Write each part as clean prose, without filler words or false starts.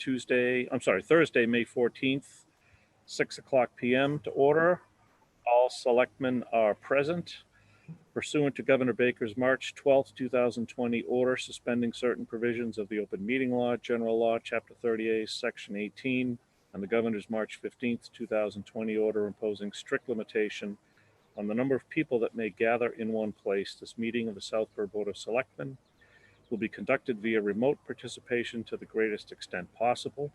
Thursday, May 14th, 6:00 p.m. to order. All selectmen are present. Pursuant to Governor Baker's March 12th, 2020 order suspending certain provisions of the Open Meeting Law, General Law, Chapter 38, Section 18, and the Governor's March 15th, 2020 order imposing strict limitation on the number of people that may gather in one place, this meeting of the Southborough Board of Selectmen will be conducted via remote participation to the greatest extent possible.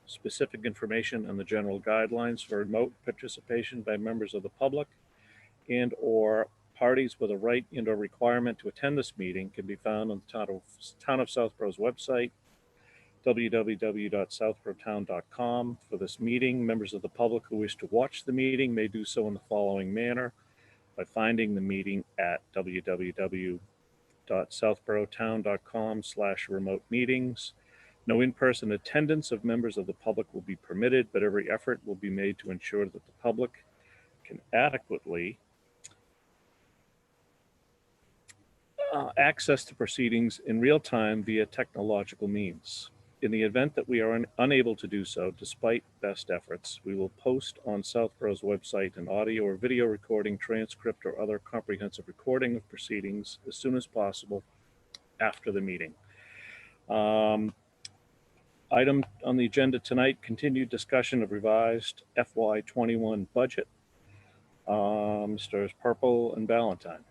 Specific information and the general guidelines for remote participation by members of the public and or parties with a right and or requirement to attend this meeting can be found on the Town of Southborough's website, www.southboroughtown.com. For this meeting, members of the public who wish to watch the meeting may do so in the following manner: by finding the meeting at www.southboroughtown.com/remote meetings. No in-person attendance of members of the public will be permitted, but every effort will be made to ensure that the public can adequately access the proceedings in real time via technological means. In the event that we are unable to do so, despite best efforts, we will post on Southborough's website an audio or video recording, transcript, or other comprehensive recording of proceedings as soon as possible after the meeting. Item on the agenda tonight, continued discussion of revised FY21 budget. Mr. Purple and Ballantyne.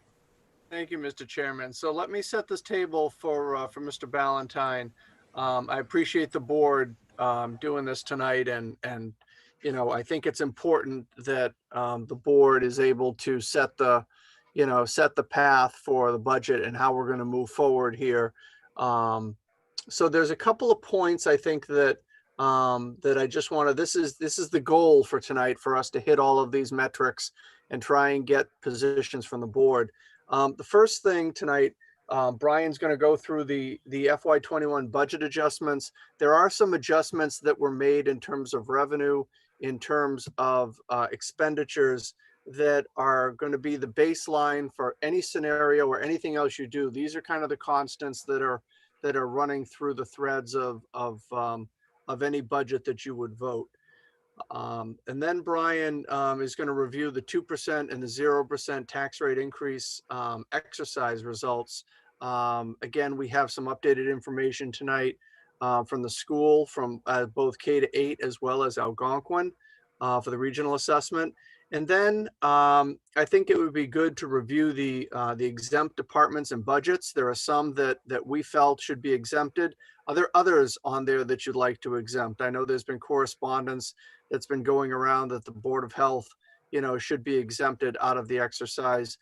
Thank you, Mr. Chairman. So let me set this table for Mr. Ballantyne. I appreciate the board doing this tonight, and you know, I think it's important that the board is able to set the path for the budget and how we're going to move forward here. So there's a couple of points I think that that I just want to. This is the goal for tonight, for us to hit all of these metrics and try and get positions from the board. The first thing tonight, Brian's going to go through the FY21 budget adjustments. There are some adjustments that were made in terms of revenue, in terms of expenditures that are going to be the baseline for any scenario or anything else you do. These are kind of the constants that are running through the threads of any budget that you would vote. And then Brian is going to review the 2% and the 0% tax rate increase exercise results. Again, we have some updated information tonight from the school, from both K-8 as well as Algonquin for the regional assessment. And then I think it would be good to review the exempt departments and budgets. There are some that we felt should be exempted. Are there others on there that you'd like to exempt? I know there's been correspondence that's been going around that the Board of Health, should be exempted out of the exercise.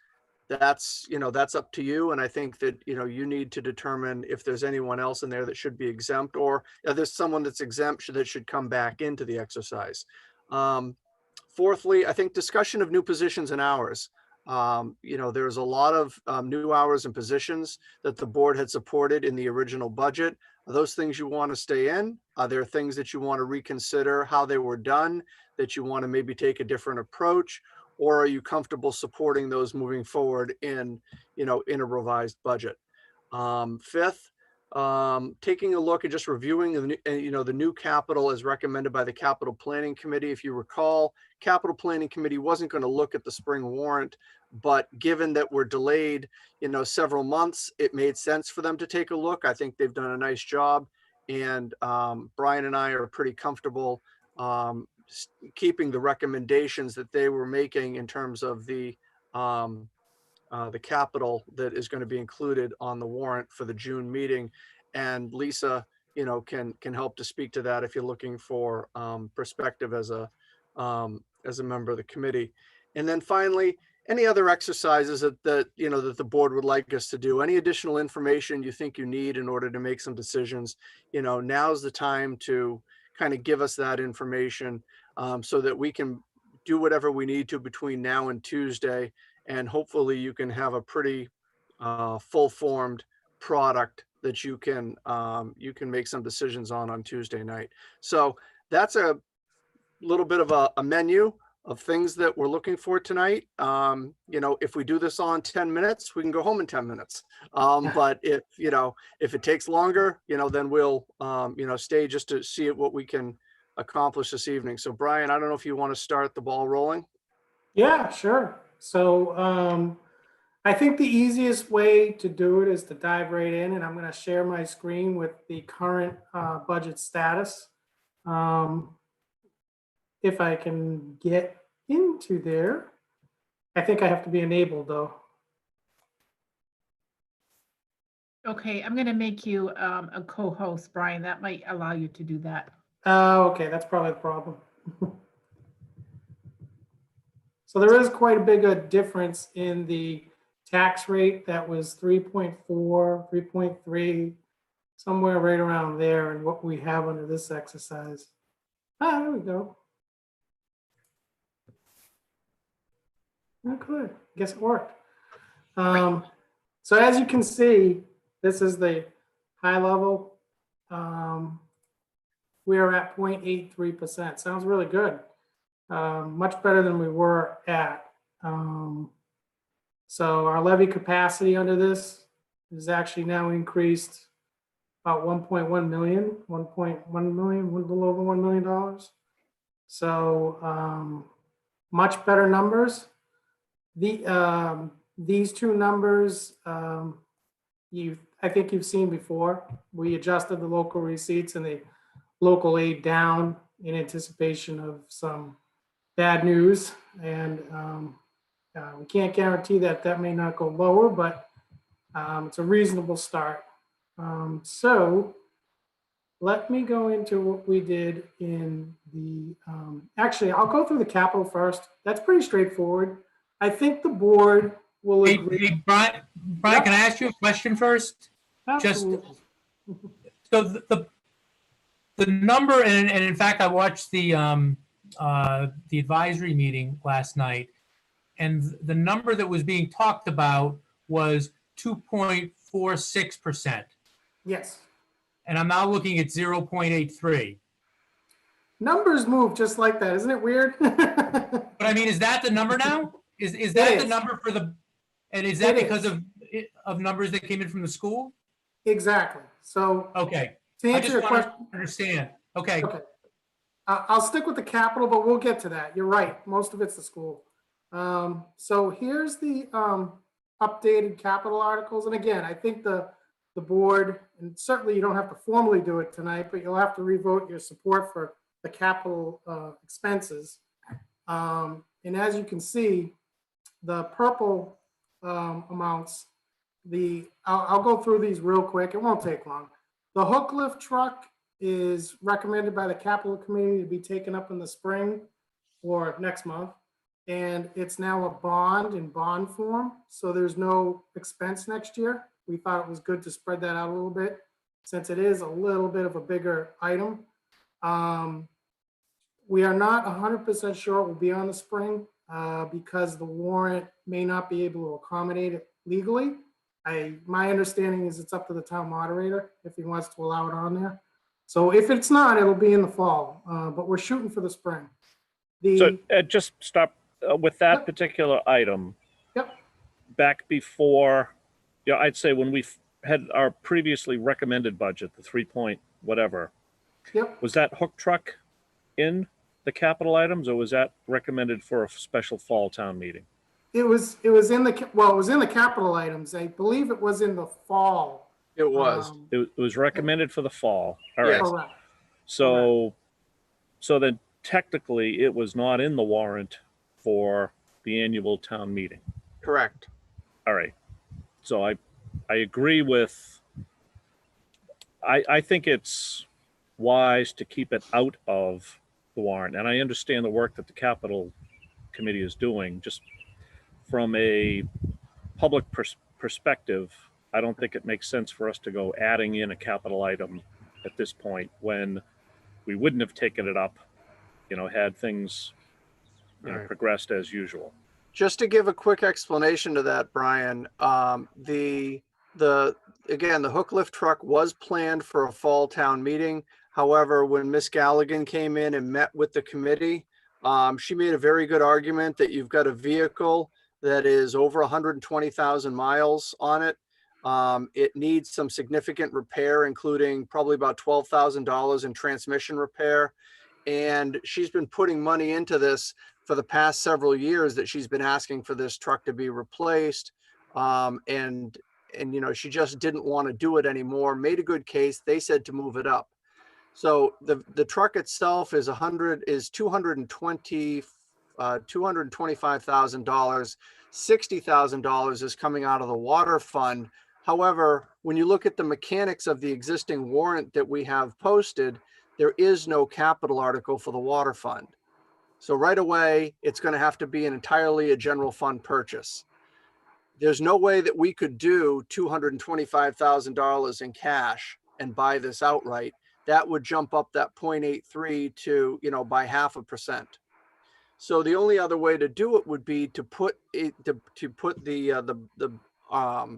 That's up to you. And I think that, you need to determine if there's anyone else in there that should be exempt, or if there's someone that's exempt that should come back into the exercise. Fourthly, I think discussion of new positions and hours. There's a lot of new hours and positions that the board had supported in the original budget. Are those things you want to stay in? Are there things that you want to reconsider how they were done, that you want to maybe take a different approach? Or are you comfortable supporting those moving forward in a revised budget? Fifth, taking a look and just reviewing the new capital as recommended by the Capital Planning Committee. If you recall, Capital Planning Committee wasn't going to look at the spring warrant, but given that we're delayed, several months, it made sense for them to take a look. I think they've done a nice job, and Brian and I are pretty comfortable keeping the recommendations that they were making in terms of the capital that is going to be included on the warrant for the June meeting. And Lisa, can help to speak to that if you're looking for perspective as a member of the committee. And then finally, any other exercises that the board would like us to do, any additional information you think you need in order to make some decisions, now's the time to kind of give us that information so that we can do whatever we need to between now and Tuesday. And hopefully you can have a pretty full-formed product that you can make some decisions on Tuesday night. So that's a little bit of a menu. of things that we're looking for tonight. You know, if we do this all in 10 minutes, we can go home in 10 minutes. But if, you know, if it takes longer, you know, then we'll, you know, stay just to see what we can accomplish this evening. So Brian, I don't know if you want to start the ball rolling. Yeah, sure. So I think the easiest way to do it is to dive right in, and I'm going to share my screen with the current budget status. If I can get into there, I think I have to be enabled though. Okay, I'm going to make you a co-host, Brian. That might allow you to do that. Okay, that's probably the problem. So there is quite a big a difference in the tax rate. That was 3.4, 3.3, somewhere right around there, and what we have under this exercise. Ah, there we go. Okay, guess it worked. So as you can see, this is the high level. We are at 0.83%. Sounds really good. Much better than we were at. So our levy capacity under this is actually now increased about 1.1 million, 1.1 million, a little over $1 million. So much better numbers. These two numbers, I think you've seen before. We adjusted the local receipts and the local aid down in anticipation of some bad news, and we can't guarantee that that may not go lower, but it's a reasonable start. So let me go into what we did in the, actually, I'll go through the capital first. That's pretty straightforward. I think the board will agree. Hey, Brian, Yep. can I ask you a question first? Absolutely. So the number, and in fact, I watched the advisory meeting last night, and the number that was being talked about was 2.46%. Yes. And I'm now looking at 0.83. Numbers move just like that. Isn't it weird? But I mean, is that the number now? Is that the is. number for the, and is that It because is. of numbers that came in from the school? Exactly. So Okay. to I answer just your want question, to understand. Okay. okay. I'll stick with the capital, but we'll get to that. You're right. Most of it's the school. So here's the updated capital articles. And again, I think the board, and certainly you don't have to formally do it tonight, but you'll have to revote your support for the capital expenses. And as you can see, the purple amounts, I'll go through these real quick. It won't take long. The hook lift truck is recommended by the capital committee to be taken up in the spring or next month. And it's now a bond in bond form. So there's no expense next year. We thought it was good to spread that out a little bit since it is a little bit of a bigger item. We are not 100% sure it will be on the spring because the warrant may not be able to accommodate it legally. My understanding is it's up to the town moderator if he wants to allow it on there. So if it's not, it'll be in the fall, but we're shooting for the spring. So just stop with that Yep. particular item. Yep. Back before, I'd say when we had our previously recommended budget, the 3 point whatever, Yep. was that hook truck in the capital items, or was that recommended for a special fall town meeting? It was in the capital items. I believe it was in the fall. It was. It was recommended for the fall. All right. Yes. Correct. So then technically it was not in the warrant for the annual town meeting. Correct. All right. So I agree with, I think it's wise to keep it out of the warrant. And I understand the work that the capital committee is doing. Just from a public perspective, I don't think it makes sense for us to go adding in a capital item at this point when we wouldn't have taken it up, had things Right. progressed as usual. Just to give a quick explanation to that, Brian, again, the hook lift truck was planned for a fall town meeting. However, when Miss Galligan came in and met with the committee, She made a very good argument that you've got a vehicle that is over 120,000 miles on it. It needs some significant repair, including probably about $12,000 in transmission repair. And she's been putting money into this for the past several years that she's been asking for this truck to be replaced. And you know, she just didn't want to do it anymore, made a good case. They said to move it up. So the truck itself is $225,000. $60,000 is coming out of the water fund. However, when you look at the mechanics of the existing warrant that we have posted, there is no capital article for the water fund. So right away, it's going to have to be entirely a general fund purchase. There's no way that we could do $225,000 in cash and buy this outright. That would jump up that 0.83 to, you know, by 0.5%. So the only other way to do it would be to put it to put the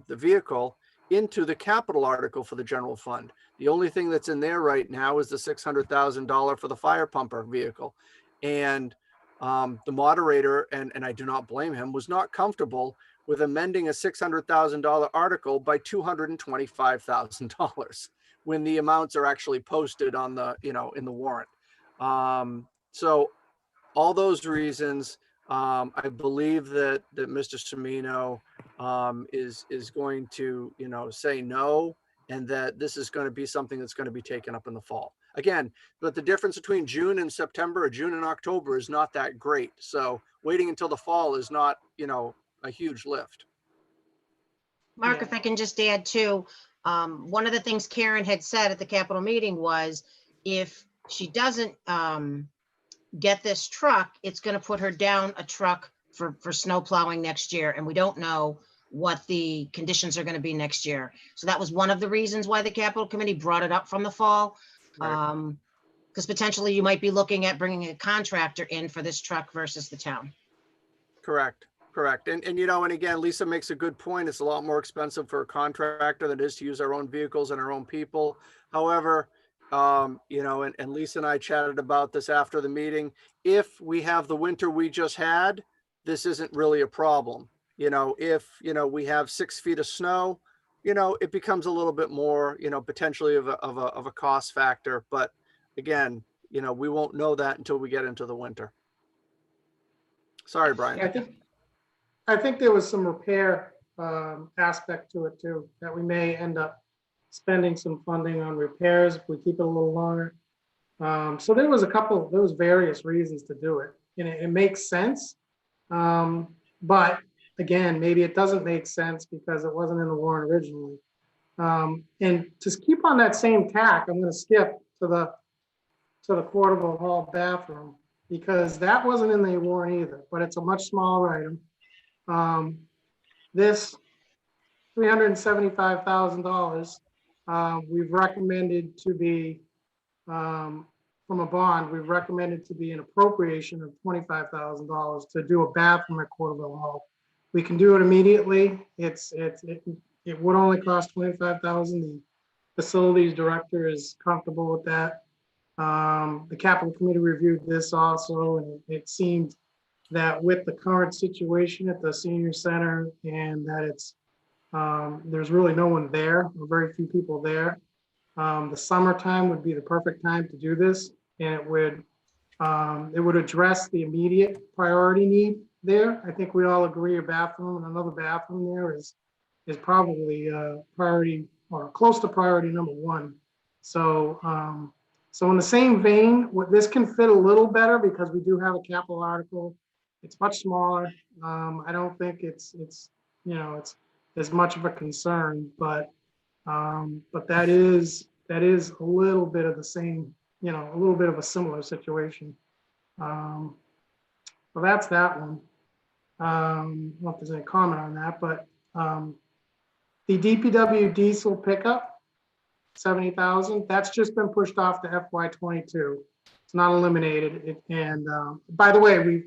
vehicle into the capital article for the general fund. The only thing that's in there right now is the $600,000 for the fire pumper vehicle, and the moderator, and I do not blame him, was not comfortable with amending a $600,000 article by $225,000 when the amounts are actually posted on the, you know, in the warrant. So all those reasons, I believe that Mr. Semino is going to, you know, say no, and that this is going to be something that's going to be taken up in the fall. Again, but the difference between June and September or June and October is not that great. So waiting until the fall is not, you know, a huge lift. Mark, Yeah. if I can just add too, one of the things Karen had said at the Capitol meeting was if she doesn't get this truck, it's going to put her down a truck for snow plowing next year. And we don't know what the conditions are going to be next year. So that was one of the reasons why the Capitol Committee brought it up from the fall. Right. Because potentially you might be looking at bringing a contractor in for this truck versus the town. Correct. Correct. And, you know, and again, Lisa makes a good point. It's a lot more expensive for a contractor than it is to use our own vehicles and our own people. However, you know, and Lisa and I chatted about this after the meeting. If we have the winter we just had, this isn't really a problem. You know, if, you know, we have 6 feet of snow, you know, it becomes a little bit more, you know, potentially of a cost factor. But again, you know, we won't know that until we get into the winter. Sorry, Brian. I think there was some repair aspect to it too, that we may end up spending some funding on repairs if we keep it a little longer. So there was various reasons to do it, and it makes sense. But again, maybe it doesn't make sense because it wasn't in the warrant originally. And to keep on that same tack, I'm going to skip to the portable hall bathroom because that wasn't in the warrant either, but it's a much smaller item. This $375,000, we've recommended to be, from a bond, we've recommended to be an appropriation of $25,000 to do a bathroom at Quarterville Hall. We can do it immediately. It would only cost $25,000. The facilities director is comfortable with that. The capital committee reviewed this also, and it seemed that with the current situation at the senior center and that it's there's really no one there, or very few people there. The summertime would be the perfect time to do this, and it would address the immediate priority need there. I think we all agree a bathroom and another bathroom there is probably priority or close to priority number one. So so in the same vein, this can fit a little better because we do have a capital article. It's much smaller. I don't think it's you know, it's as much of a concern, but that is a little bit of the same, you know, a little bit of a similar situation. So that's that one. I don't know if there's any comment on that, but the DPW diesel pickup, 70,000, that's just been pushed off to FY22. It's not eliminated. And by the way,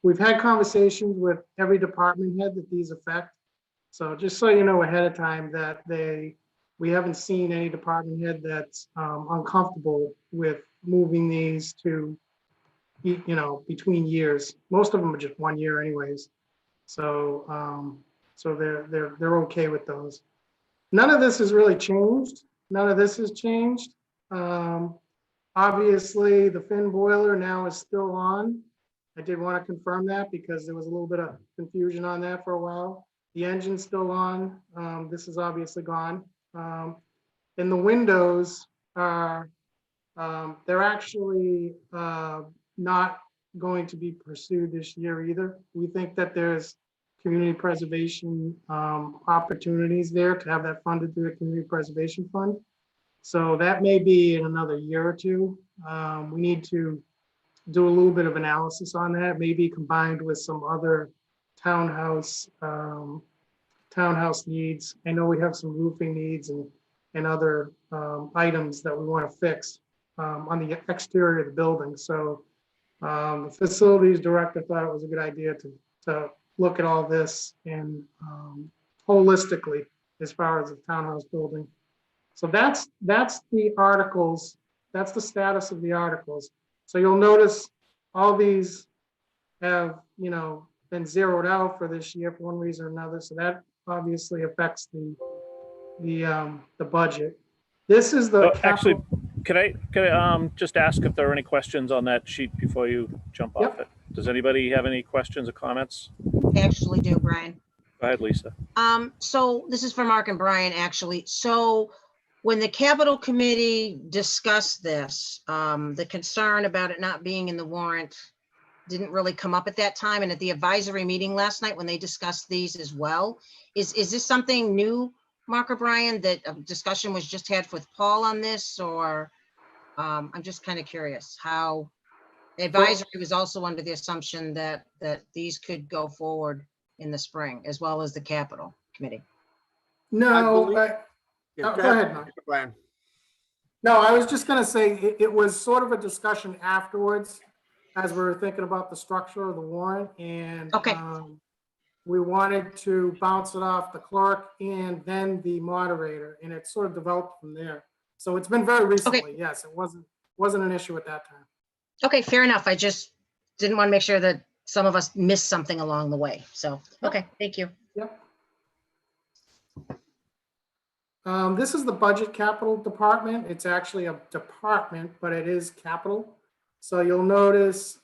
we've had conversations with every department head that these affect. So just so you know ahead of time that we haven't seen any department head that's uncomfortable with moving these to between years. Most of them are just 1 year anyways. So, so they're okay with those. None of this has really changed. None of this has changed. Obviously, the fin boiler now is still on. I did want to confirm that because there was a little bit of confusion on that for a while. The engine's still on. This is obviously gone. And the windows are, they're actually not going to be pursued this year either. We think that there's community preservation opportunities there to have that funded through the community preservation fund. So that may be in another year or two. We need to do a little bit of analysis on that, maybe combined with some other townhouse needs. I know we have some roofing needs and other items that we want to fix on the exterior of the building. So the facilities director thought it was a good idea to look at all this and holistically as far as the townhouse building. So that's the articles. That's the status of the articles. So you'll notice all these have, been zeroed out for this year for one reason or another. So that obviously affects the budget. This is the Actually, capital. could I just ask if there are any questions on that sheet before you jump off Yep. it? Does anybody have any questions or comments? I actually do, Brian. Go ahead, Lisa. So this is for Mark and Brian, actually. So when the capital committee discussed this, the concern about it not being in the warrant didn't really come up at that time. And at the advisory meeting last night, when they discussed these as well, is this something new, Mark or Brian, that a discussion was just had with Paul on this, or I'm just kind of curious how the advisory was also under the assumption that these could go forward in the spring, as well as the capital committee. No, Yeah, go ahead, Mark. Brian. No, I was just gonna say, it was sort of a discussion afterwards as we were thinking about the structure of the warrant, and Okay. We wanted to bounce it off the clerk and then the moderator, and it sort of developed from there. So it's been very recently, yes, it wasn't an issue at that time. Okay, fair enough. I just didn't want to make sure that some of us missed something along the way. So, okay, thank you. Yep. This is the budget capital department. It's actually a department, but it is capital. So you'll notice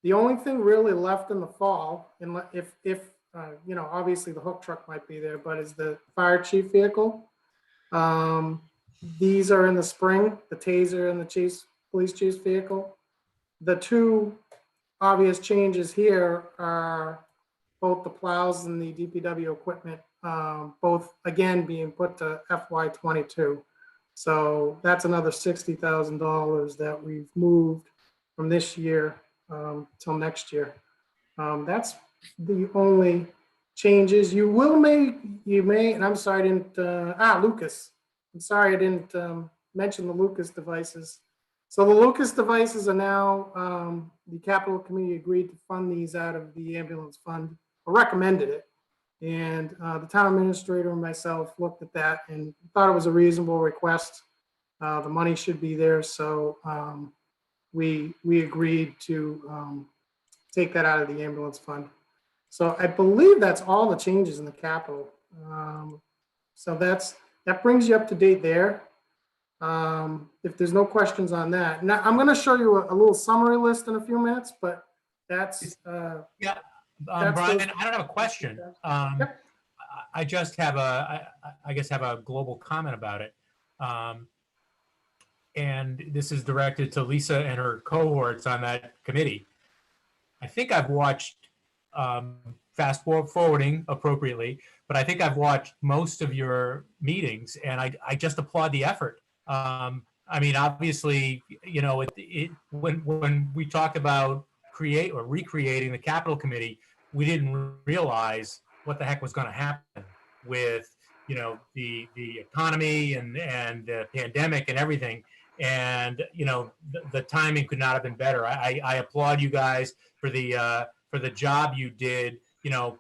the only thing really left in the fall, and if obviously the hook truck might be there, but is the fire chief vehicle. These are in the spring, the taser and the police chief's vehicle. The two obvious changes here are both the plows and the DPW equipment, both again being put to FY22. So that's another $60,000 that we've moved from this year till next year. That's the only changes. You may, and I'm sorry I didn't, Lucas. I'm sorry I didn't mention the Lucas devices. So the Lucas devices are now, the capital committee agreed to fund these out of the ambulance fund, or recommended it. And the town administrator and myself looked at that and thought it was a reasonable request. The money should be there, so we agreed to take that out of the ambulance fund. So I believe that's all the changes in the capital. So that brings you up to date there. If there's no questions on that, now I'm going to show you a little summary list in a few minutes, but that's Yeah, That's Brian, those- I don't have a question. Yep. I just have I guess have a global comment about it. And this is directed to Lisa and her cohorts on that committee. I think I've watched, fast forwarding appropriately, but I think I've watched most of your meetings, and I just applaud the effort. I mean, obviously, when we talked about recreating the capital committee, we didn't realize what the heck was going to happen with, the economy and the pandemic and everything. And, the timing could not have been better. I applaud you guys for the job you did,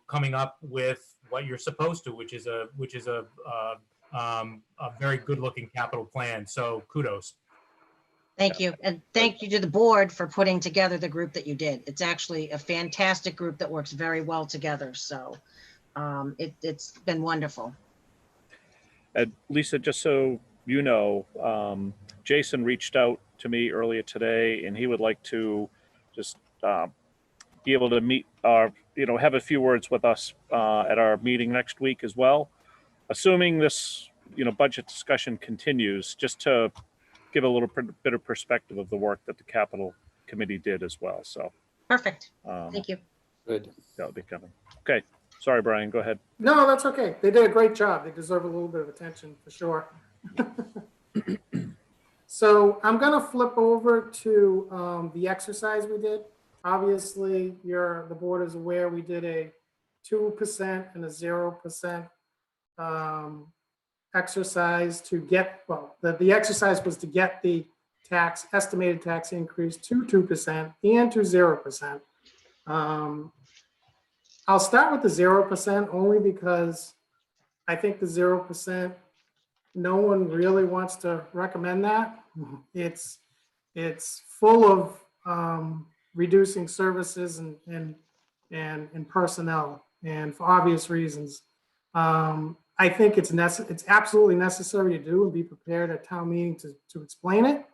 coming up with what you're supposed to, which is a very good looking capital plan. So kudos. Thank you. And thank you to the board for putting together the group that you did. It's actually a fantastic group that works very well together. So it's been wonderful. Lisa, just so you know, Jason reached out to me earlier today, and he would like to just be able to meet our, have a few words with us at our meeting next week as well. Assuming this, budget discussion continues, just to give a little bit of perspective of the work that the capital committee did as well. So Perfect. Thank you. Good. that'll be coming. Okay. Sorry, Brian, go ahead. No, that's okay. They did a great job. They deserve a little bit of attention for sure. So I'm gonna flip over to the exercise we did. Obviously, the board is aware we did a 2% and a 0% exercise to get, the exercise was to get the estimated tax increase to 2% and to 0%. I'll start with the 0% only because I think the 0%, no one really wants to recommend that. It's full of reducing services and personnel, and for obvious reasons. I think it's absolutely necessary to do and be prepared at town meeting to explain it.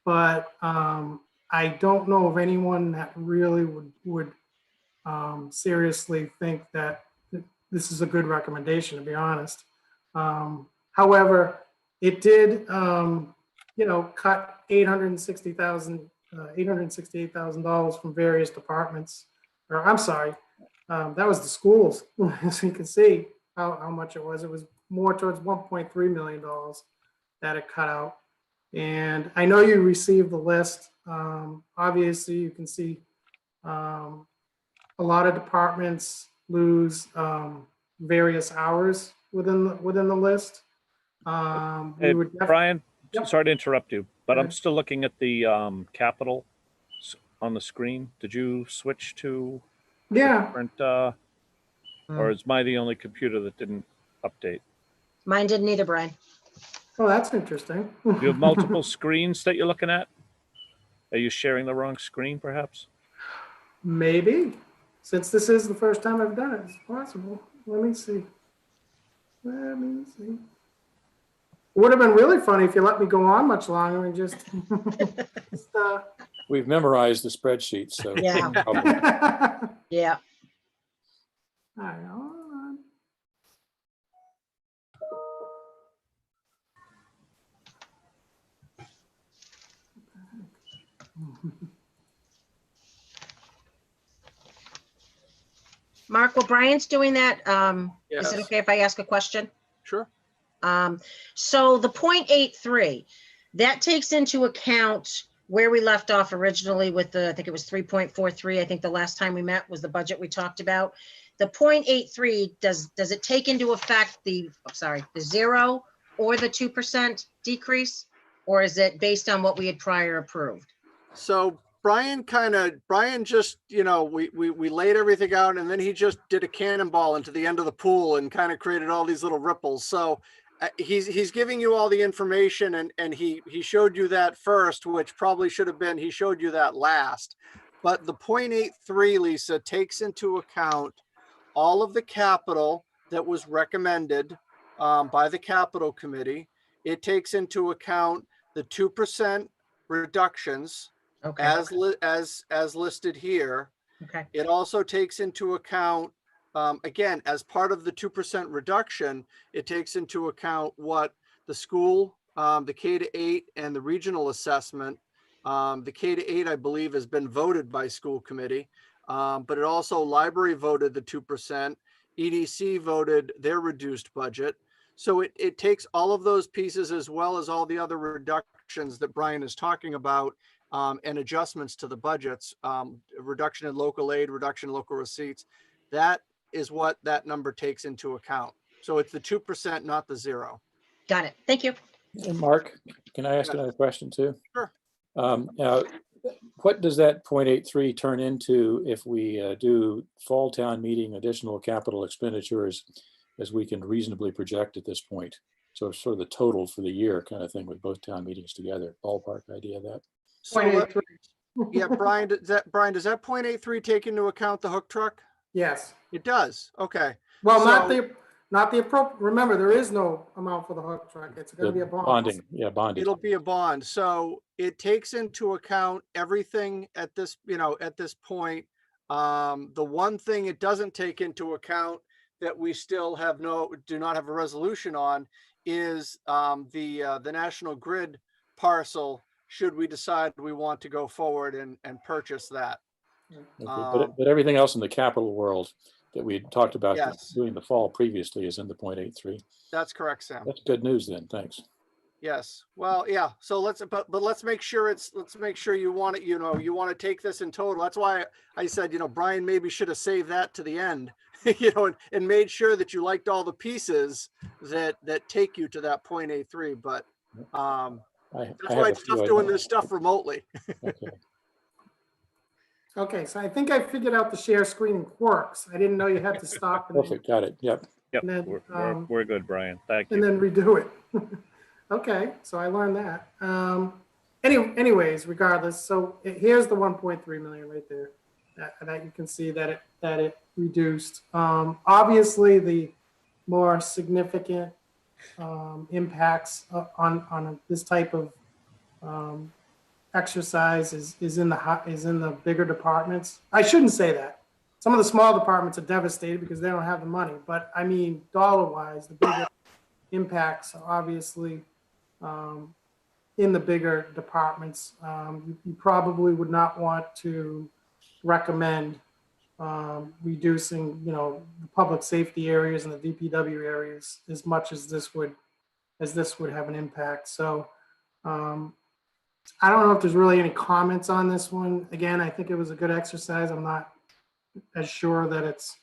But I don't know of anyone that really would seriously think that this is a good recommendation, to be honest. However, it did, cut $868,000 from various departments. Or I'm sorry, that was the schools. As you can see how much it was. It was more towards $1.3 million that it cut out. And I know you received the list. Obviously, you can see a lot of departments lose various hours within the list. Hey, Brian, Yep. sorry to interrupt you, but Go I'm ahead. still looking at the capital on the screen. Did you switch to Yeah. different, or is my the only computer that didn't update? Mine didn't either, Brian. Oh, that's interesting. Do you have multiple screens that you're looking at? Are you sharing the wrong screen, perhaps? Maybe. Since this is the first time I've done it, it's possible. Let me see. It would have been really funny if you let me go on much longer and just. We've memorized the spreadsheet, so. Yeah. Yeah. All right, hold on. Mark, while Brian's doing that, is it Yes. okay if I ask a question? Sure. So the 0.83, that takes into account where we left off originally with I think it was 3.43. I think the last time we met was the budget we talked about. The 0.83, does it take into effect the 0 or the 2% decrease? Or is it based on what we had prior approved? So Brian just, we laid everything out, and then he just did a cannonball into the end of the pool and kind of created all these little ripples. So he's giving you all the information, and he showed you that first, which probably should have been, he showed you that last. But the 0.83, Lisa, takes into account all of the capital that was recommended by the capital committee. It takes into account the 2% reductions. Okay. As listed here. Okay. It also takes into account, again, as part of the 2% reduction, it takes into account what the school, the K-8 and the regional assessment. The K-8, I believe, has been voted by school committee, but it also library voted the 2%. EDC voted their reduced budget. So it takes all of those pieces as well as all the other reductions that Brian is talking about. And adjustments to the budgets, reduction in local aid, reduction in local receipts. That is what that number takes into account. So it's the 2%, not the 0. Got it. Thank you. And Mark, can I ask another question too? Sure. Now, what does that 0.83 turn into if we do fall town meeting additional capital expenditures as we can reasonably project at this point? So sort of the total for the year kind of thing with both town meetings together, ballpark idea of that. So, 0.83. yeah, Brian, does that 0.83 take into account the hook truck? Yes. It does. Okay. Well, So- not the appropriate, remember, there is no amount for the hook truck. It's gonna be a The bond. bonding, yeah, bonding. It'll be a bond. So it takes into account everything at this, at this point. The one thing it doesn't take into account that we still do not have a resolution on is the National Grid parcel, should we decide we want to go forward and purchase that. Okay, but everything else in the capital world that we had talked about Yes. doing the fall previously is in the 0.83. That's correct, Sam. That's good news then, thanks. Yes. Well, yeah. So but let's make sure you want it, you want to take this in total. That's why I said, Brian maybe should have saved that to the end, and made sure that you liked all the pieces that take you to that 0.83. But I that's have why a it's few tough doing ideas. this stuff remotely. Okay. Okay, so I think I figured out the share screen quirks. I didn't know you had to stop and then, Perfect, got it, yep. Yep, And then, we're good, Brian. Thank and you. then redo it. Okay, so I learned that. Anyways, regardless, so here's the 1.3 million right there. That you can see that it reduced. Obviously, the more significant impacts on this type of exercise is in the bigger departments. I shouldn't say that. Some of the small departments are devastated because they don't have the money. But I mean, dollar-wise, the bigger impacts are obviously in the bigger departments. You probably would not want to recommend reducing, the public safety areas and the DPW areas as much as this would have an impact. So I don't know if there's really any comments on this one. Again, I think it was a good exercise. I'm not as sure that it's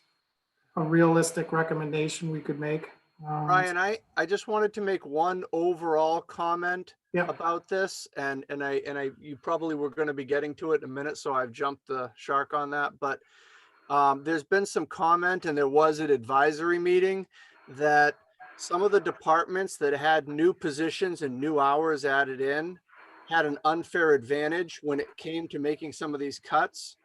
a realistic recommendation we could make. Brian, I just wanted to make one overall comment Yeah. about this, and you probably were going to be getting to it in a minute, so I've jumped the shark on that. But there's been some comment, and there was an advisory meeting that some of the departments that had new positions and new hours added in had an unfair advantage when it came to making some of these cuts.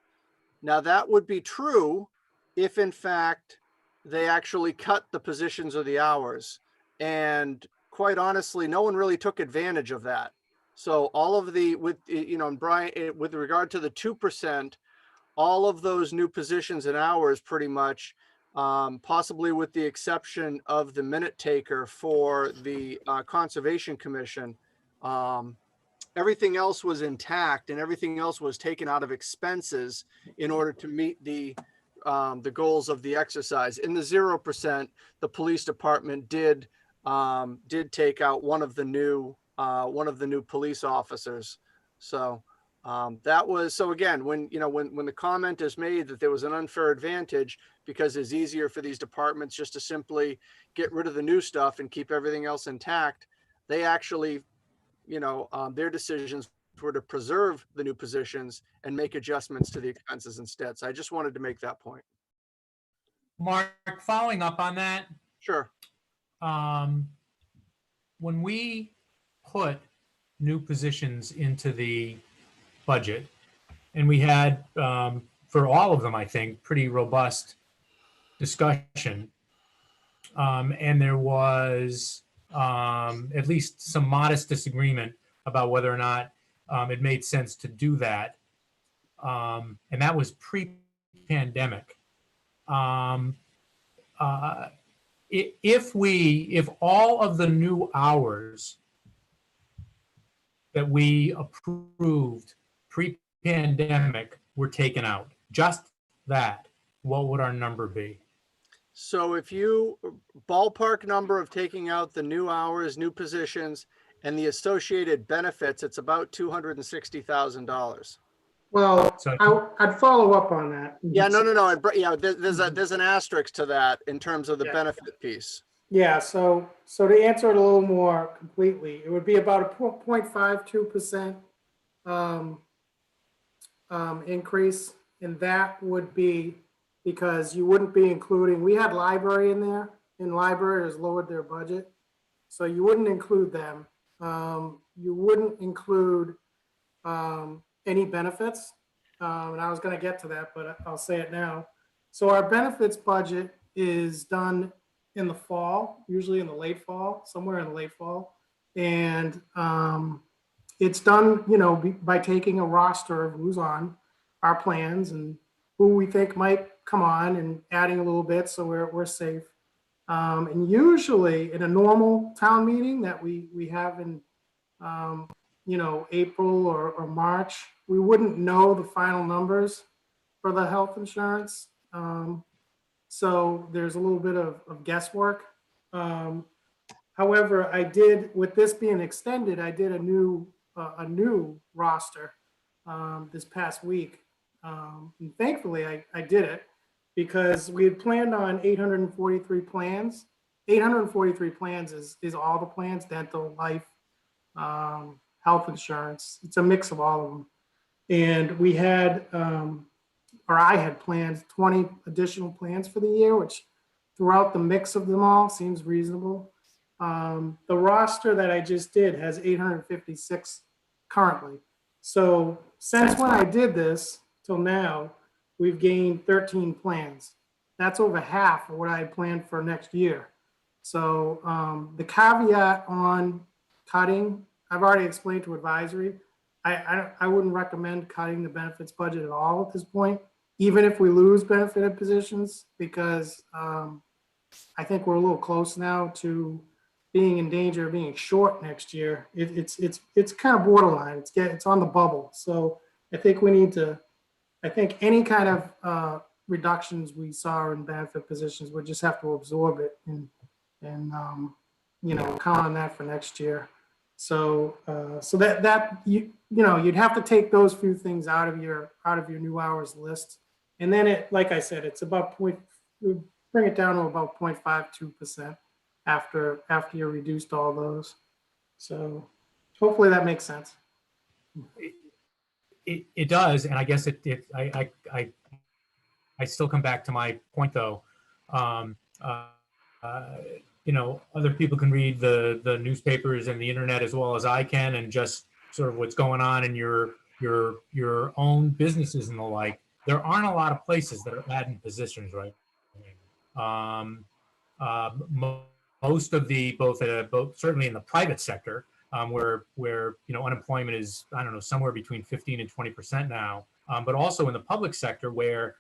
Now, that would be true if, in fact, they actually cut the positions or the hours. And quite honestly, no one really took advantage of that. So all of and Brian, with regard to the 2%, all of those new positions and hours pretty much, possibly with the exception of the minute taker for the Conservation Commission, everything else was intact and everything else was taken out of expenses in order to meet the goals of the exercise. In the 0%, the police department did take out one of the new police officers. So that was, so again, when the comment is made that there was an unfair advantage because it's easier for these departments just to simply get rid of the new stuff and keep everything else intact, they actually, their decisions were to preserve the new positions and make adjustments to the expenses instead. So I just wanted to make that point. Mark, following up on that, Sure. when we put new positions into the budget, and we had, for all of them, I think, pretty robust discussion, and there was at least some modest disagreement about whether or not it made sense to do that. And that was pre-pandemic. If all of the new hours that we approved pre-pandemic were taken out, just that, what would our number be? So if you ballpark number of taking out the new hours, new positions, and the associated benefits, it's about $260,000. Well, So- I'd follow up on that. Yeah, no. Yeah, there's an asterisk to that in terms of the benefit piece. Yeah, so to answer it a little more completely, it would be about a 0.52% increase, and that would be because you wouldn't be including, we had library in there, and library has lowered their budget. So you wouldn't include them. You wouldn't include any benefits. And I was going to get to that, but I'll say it now. So our benefits budget is done in the fall, usually in the late fall, somewhere in the late fall. And it's done, by taking a roster of who's on our plans and who we think might come on and adding a little bit so we're safe. And usually in a normal town meeting that we have in, April or March, we wouldn't know the final numbers for the health insurance. So there's a little bit of guesswork. However, I did, with this being extended, I did a new roster this past week. And thankfully, I did it because we had planned on 843 plans. 843 plans is all the plans, dental, life, health insurance. It's a mix of all of them. And we had, I had planned 20 additional plans for the year, which throughout the mix of them all seems reasonable. The roster that I just did has 856 currently. So since when I did this till now, we've gained 13 plans. That's over half of what I had planned for next year. So the caveat on cutting, I've already explained to advisory. I wouldn't recommend cutting the benefits budget at all at this point, even if we lose benefited positions, because I think we're a little close now to being in danger of being short next year. It's kind of borderline. It's on the bubble. So I think we need to. I think any kind of reductions we saw in benefit positions, we just have to absorb it and count on that for next year. So that you'd have to take those few things out of your new hours list, and then like I said, it's about bring it down to about 0.52% after you reduced all those. So hopefully that makes sense. It does, and I guess I still come back to my point though. Other people can read the newspapers and the internet as well as I can, and just sort of what's going on in your own businesses and the like. There aren't a lot of places that are adding positions right now. Most of both certainly in the private sector, where unemployment is, I don't know, somewhere between 15 and 20% now, but also in the public sector where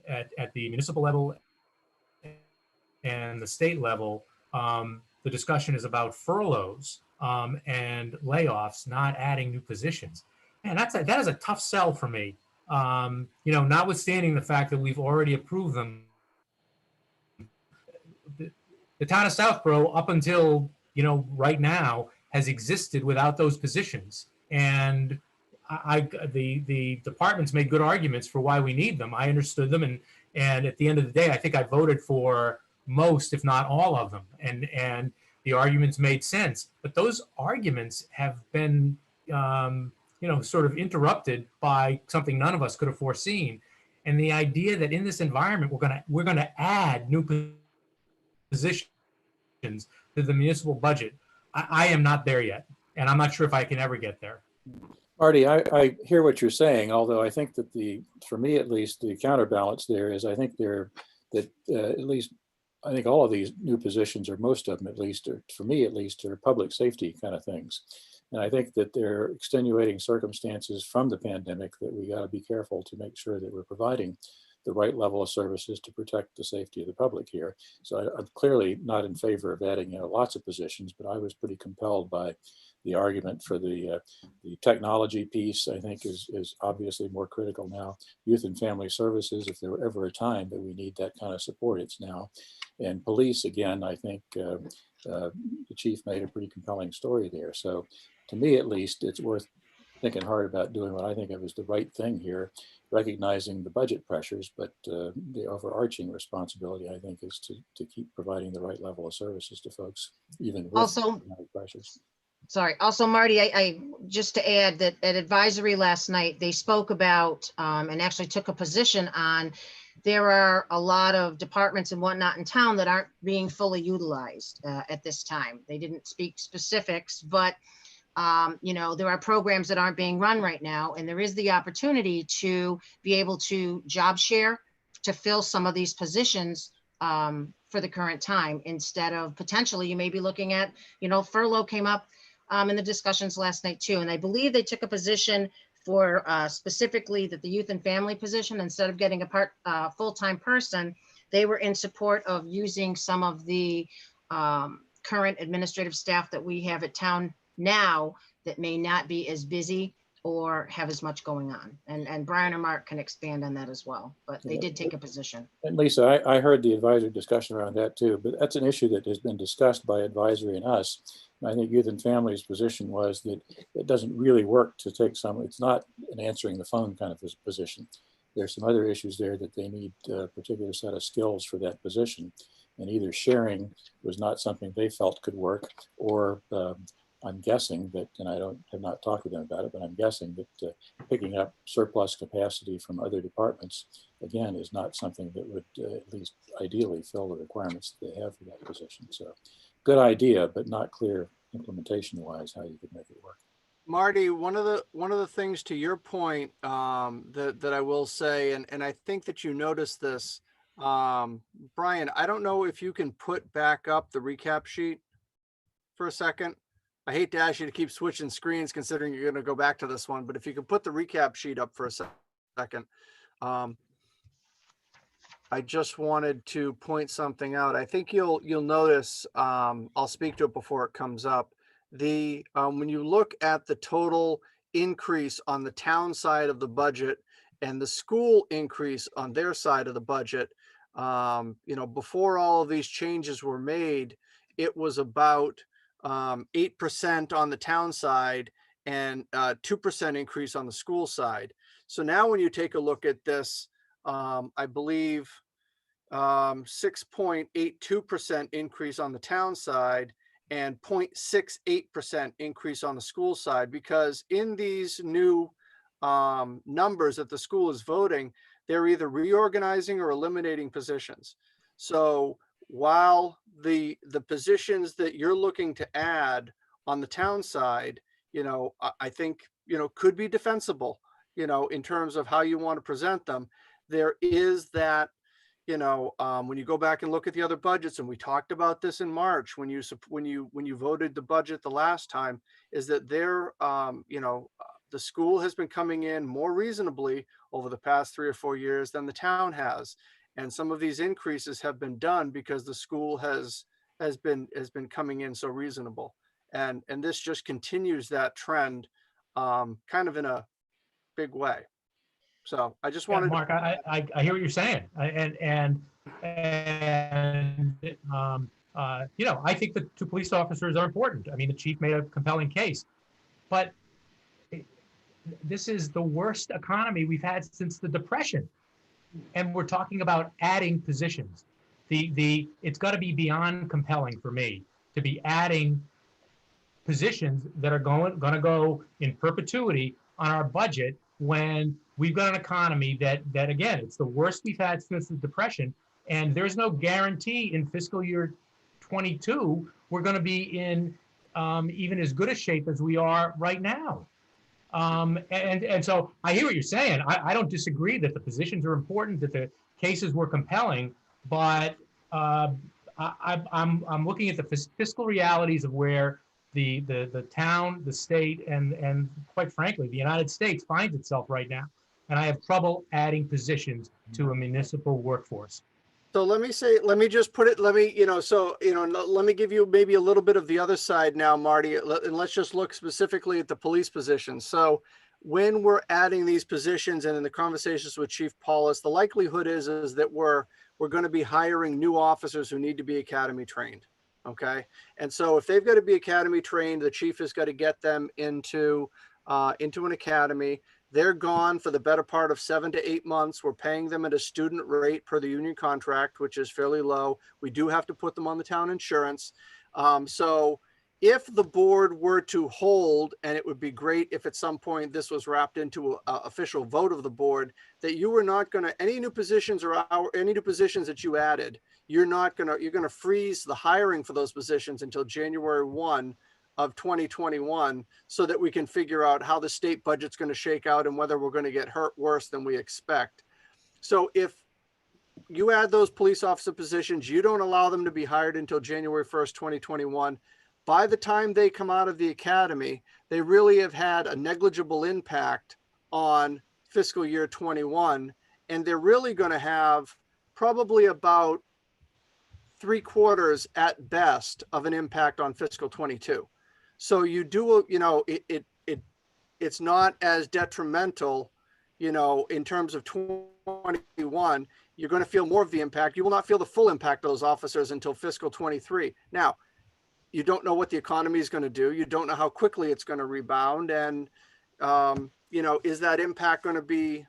at the municipal level and the state level, the discussion is about furloughs and layoffs, not adding new positions. And that is a tough sell for me. Notwithstanding the fact that we've already approved them, the town of Southborough, up until right now, has existed without those positions. And the departments made good arguments for why we need them. I understood them, and at the end of the day, I think I voted for most, if not all of them, and the arguments made sense. But those arguments have been sort of interrupted by something none of us could have foreseen. And the idea that in this environment we're gonna add new positions to the municipal budget, I am not there yet, and I'm not sure if I can ever get there. Marty, I hear what you're saying, although I think that for me at least, the counterbalance there is I think I think all of these new positions, or most of them at least, or for me at least, are public safety kind of things. And I think that there are extenuating circumstances from the pandemic that we got to be careful to make sure that we're providing the right level of services to protect the safety of the public here. So I'm clearly not in favor of adding lots of positions, but I was pretty compelled by the argument for the technology piece. I think is obviously more critical now. Youth and family services, if there were ever a time that we need that kind of support, it's now. And police, again, I think the chief made a pretty compelling story there. So to me, at least, it's worth thinking hard about doing what I think of as the right thing here, recognizing the budget pressures, but the overarching responsibility, I think, is to keep providing the right level of services to folks, even with economic pressures. Sorry. Also, Marty, I just to add that at advisory last night, they spoke about and actually took a position on there are a lot of departments and whatnot in town that aren't being fully utilized at this time. They didn't speak specifics, but there are programs that aren't being run right now, and there is the opportunity to be able to job share to fill some of these positions for the current time, instead of potentially you may be looking at, furlough came up in the discussions last night too. And I believe they took a position for specifically that the youth and family position, instead of getting a full-time person, they were in support of using some of the current administrative staff that we have at town now that may not be as busy or have as much going on. And Brian or Mark can expand on that as well, but they did take a position. And Lisa, I heard the advisory discussion around that too, but that's an issue that has been discussed by advisory and us. And I think Youth and Families' position was that it doesn't really work to take it's not an answering the phone kind of position. There's some other issues there that they need a particular set of skills for that position. And either sharing was not something they felt could work, or I'm guessing that, and I have not talked with them about it, but I'm guessing that picking up surplus capacity from other departments, again, is not something that would at least ideally fill the requirements that they have for that position. So good idea, but not clear implementation-wise how you could make it work. Marty, one of the things to your point that I will say, and I think that you noticed this, Brian, I don't know if you can put back up the recap sheet for a second. I hate to ask you to keep switching screens considering you're going to go back to this one, but if you could put the recap sheet up for a second. I just wanted to point something out. I think you'll notice, I'll speak to it before it comes up. When you look at the total increase on the town side of the budget and the school increase on their side of the budget, before all of these changes were made, it was about 8% on the town side and 2% increase on the school side. So now when you take a look at this, I believe 6.82% increase on the town side and 0.68% increase on the school side, because in these new numbers that the school is voting, they're either reorganizing or eliminating positions. So while the positions that you're looking to add on the town side, I think, could be defensible, in terms of how you want to present them, there is that, when you go back and look at the other budgets, and we talked about this in March when you voted the budget the last time, is that the school has been coming in more reasonably over the past 3 or 4 years than the town has. And some of these increases have been done because the school has been coming in so reasonable. And this just continues that trend kind of in a big way. So I just wanted Mark, I hear what you're saying. I think the 2 police officers are important. I mean, the chief made a compelling case, but this is the worst economy we've had since the Depression. And we're talking about adding positions. It's got to be beyond compelling for me to be adding positions that are going to go in perpetuity on our budget when we've got an economy that again, it's the worst we've had since the Depression, and there's no guarantee in fiscal year 22 we're going to be in even as good a shape as we are right now. And so I hear what you're saying. I don't disagree that the positions are important, that the cases were compelling, but I'm looking at the fiscal realities of where the town, the state, and quite frankly, the United States finds itself right now. And I have trouble adding positions to a municipal workforce. So let me give you maybe a little bit of the other side now, Marty, and let's just look specifically at the police positions. So when we're adding these positions and in the conversations with Chief Paulus, the likelihood is that we're going to be hiring new officers who need to be academy trained. Okay. And so if they've got to be academy trained, the chief has got to get them into an academy. They're gone for the better part of 7 to 8 months. We're paying them at a student rate per the union contract, which is fairly low. We do have to put them on the town insurance. So, if the board were to hold, and it would be great if at some point this was wrapped into a official vote of the board, that you were not going to, any new positions any new positions that you added, you're going to freeze the hiring for those positions until January 1 of 2021, so that we can figure out how the state budget's going to shake out and whether we're going to get hurt worse than we expect. So if you add those police officer positions, you don't allow them to be hired until January 1st, 2021. By the time they come out of the academy, they really have had a negligible impact on fiscal year 21. And they're really going to have probably about 3/4 at best of an impact on fiscal 22. So you do, it's not as detrimental, in terms of 21. You're going to feel more of the impact. You will not feel the full impact of those officers until fiscal 23. Now, you don't know what the economy is going to do. You don't know how quickly it's going to rebound. And, is that impact going to be,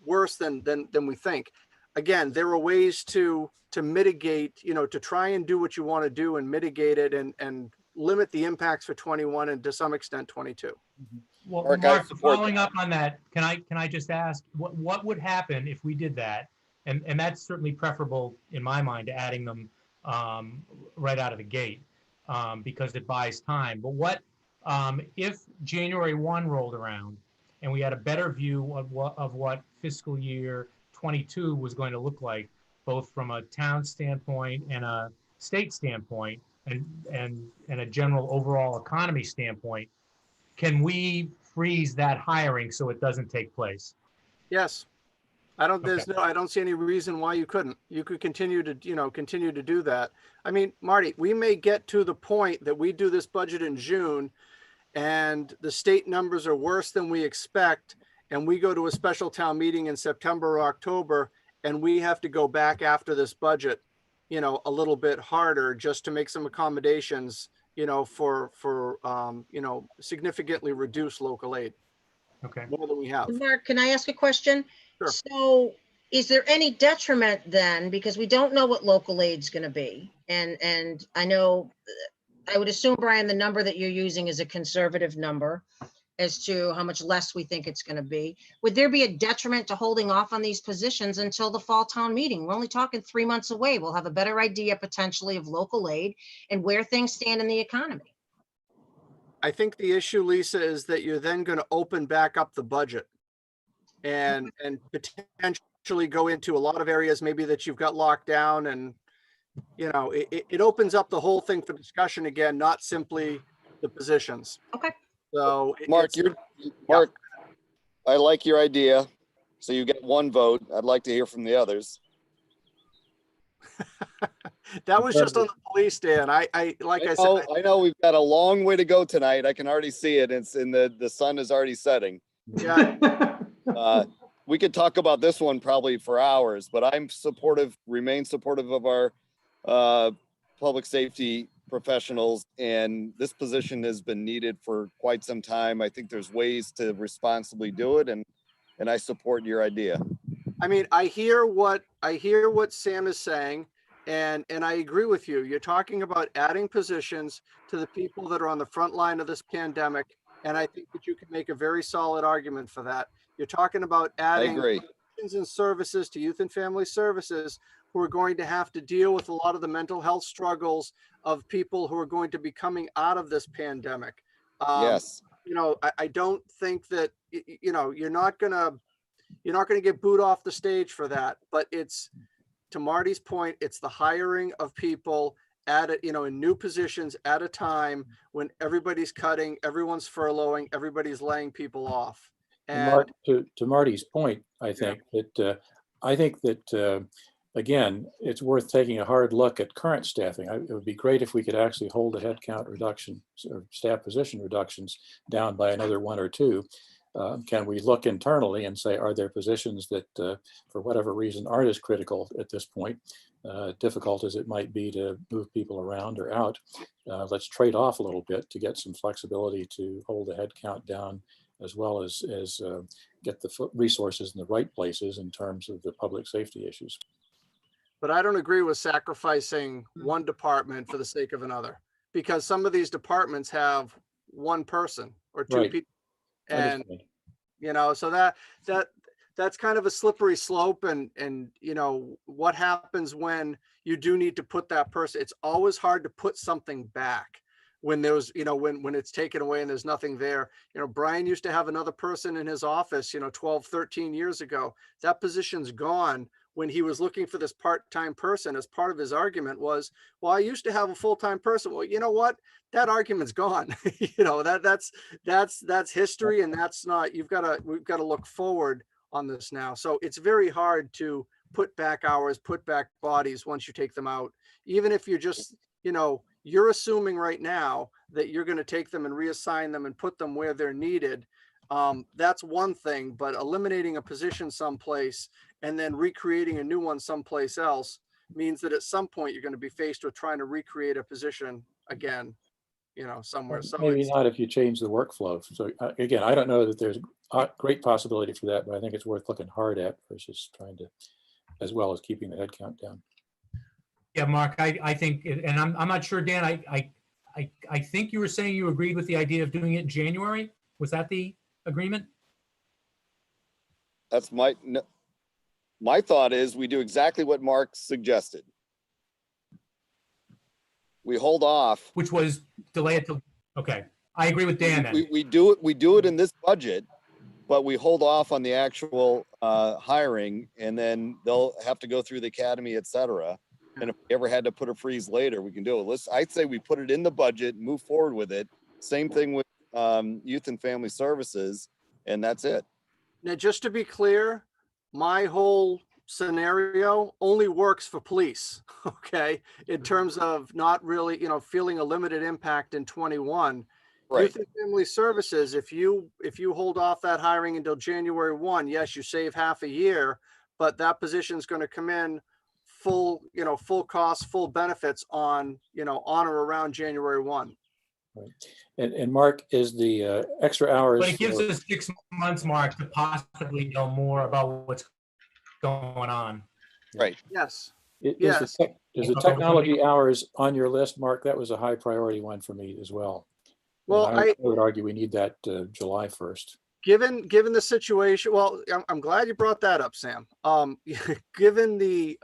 worse than we think? Again, there are ways to mitigate, to try and do what you want to do and mitigate it and limit the impacts for 21 and to some extent 22. Well, Mark, I Mark, support following up on that, can I just ask, what would happen if we did that? And that's certainly preferable in my mind to adding them right out of the gate because it buys time. But what if January 1 rolled around and we had a better view of what fiscal year 22 was going to look like, both from a town standpoint and a state standpoint and a general overall economy standpoint? Can we freeze that hiring so it doesn't take place? Yes. I don't see any reason why you couldn't. You could continue to do that. I mean, Marty, we may get to the point that we do this budget in June and the state numbers are worse than we expect. And we go to a special town meeting in September or October, and we have to go back after this budget, a little bit harder just to make some accommodations, for significantly reduce local aid. Okay. More than we have. Mark, can I ask a question? Sure. So is there any detriment then, because we don't know what local aid's going to be? And I know, I would assume, Brian, the number that you're using is a conservative number as to how much less we think it's going to be. Would there be a detriment to holding off on these positions until the fall town meeting? We're only talking 3 months away. We'll have a better idea potentially of local aid and where things stand in the economy. I think the issue, Lisa, is that you're then going to open back up the budget and potentially go into a lot of areas maybe that you've got locked down, and it opens up the whole thing for discussion again, not simply the positions. Okay. So Mark, I like your idea. So you get one vote. I'd like to hear from the others. that was just on the police, Dan. I know we've got a long way to go tonight. I can already see it. It's in the sun is already setting. Yeah. We could talk about this one probably for hours, but remain supportive of our public safety professionals, and this position has been needed for quite some time. I think there's ways to responsibly do it, and I support your idea. I mean, I hear what Sam is saying, and I agree with you. You're talking about adding positions to the people that are on the front line of this pandemic, and I think that you can make a very solid argument for that. You're talking about adding positions and services to youth and family services who are going to have to deal with a lot of the mental health struggles of people who are going to be coming out of this pandemic. Yes. I don't think that, you're not going to get booed off the stage for that, but it's, to Marty's point, it's the hiring of people in new positions at a time when everybody's cutting, everyone's furloughing, everybody's laying people off. And Mark, to Marty's point, I think that again, it's worth taking a hard look at current staffing. It would be great if we could actually hold the headcount reduction or staff position reductions down by another 1 or 2. Can we look internally and say, are there positions that, for whatever reason, aren't as critical at this point, difficult as it might be to move people around or out? Let's trade off a little bit to get some flexibility to hold the headcount down, as well as get the resources in the right places in terms of the public safety issues. But I don't agree with sacrificing one department for the sake of another. because some of these departments have one person or two Right. people. And, Understand. you know, so that's kind of a slippery slope. And, you know, what happens when you do need to put that person, it's always hard to put something back when there's, you know, when it's taken away and there's nothing there. You know, Brian used to have another person in his office, you know, 12, 13 years ago. That position's gone. When he was looking for this part-time person, as part of his argument was, well, I used to have a full-time person. Well, you know what? That argument's gone. You know, that's history, and that's not, we've got to look forward on this now. So it's very hard to put back hours, put back bodies once you take them out. Even if you're just, you know, you're assuming right now that you're going to take them and reassign them and put them where they're needed. That's one thing, but eliminating a position someplace and then recreating a new one someplace else means that at some point you're going to be faced with trying to recreate a position again, you know, somewhere. So Maybe it's, not if you change the workflow. So again, I don't know that there's a great possibility for that, but I think it's worth looking hard at versus trying to, as well as keeping the headcount down. Yeah, Mark, I think, and I'm not sure, Dan, I think you were saying you agreed with the idea of doing it in January. Was that the agreement? That's my thought is we do exactly what Mark suggested. We hold off. Which was delay it till, okay. I agree with Dan then. We do it in this budget, but we hold off on the actual hiring, and then they'll have to go through the academy, et cetera. And if we ever had to put a freeze later, we can do it. I'd say we put it in the budget, move forward with it. Same thing with youth and family services, and that's it. now, just to be clear, my whole scenario only works for police, okay? In terms of not really, you know, feeling a limited impact in 21. Right. Youth and family services, if you hold off that hiring until January 1, yes, you save half a year, but that position's going to come in full, you know, full cost, full benefits on, you know, on or around January 1. Right. And Mark, is the extra hours? But it gives for- us 6 months, Mark, to possibly know more about what's going on. Right. Yes. Is Yes. is the technology hours on your list, Mark? That was a high priority one for me as well. Well, And I would argue we need that July 1st. Given the situation, well, I'm glad you brought that up, Sam. Given the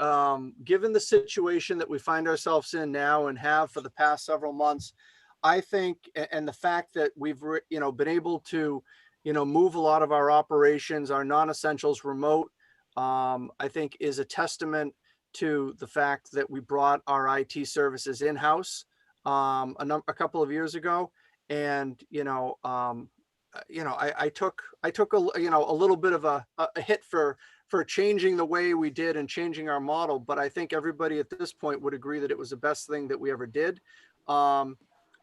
situation that we find ourselves in now and have for the past several months, I think, and the fact that we've been able to, you know, move a lot of our operations, our non-essentials remote, I think is a testament to the fact that we brought our IT services in-house a couple of years ago, and I took a little bit of a hit for changing the way we did and changing our model, but I think everybody at this point would agree that it was the best thing that we ever did.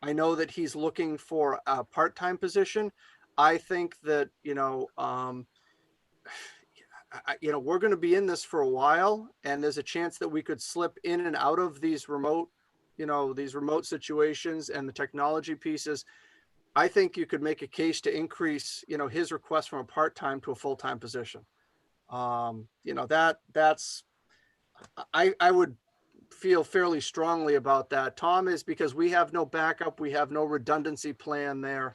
I know that he's looking for a part-time position. I think that we're going to be in this for a while, and there's a chance that we could slip in and out of these remote situations and the technology pieces. I think you could make a case to increase, his request from a part-time to a full-time position. I would feel fairly strongly about that. Tom, is because we have no backup. We have no redundancy plan there,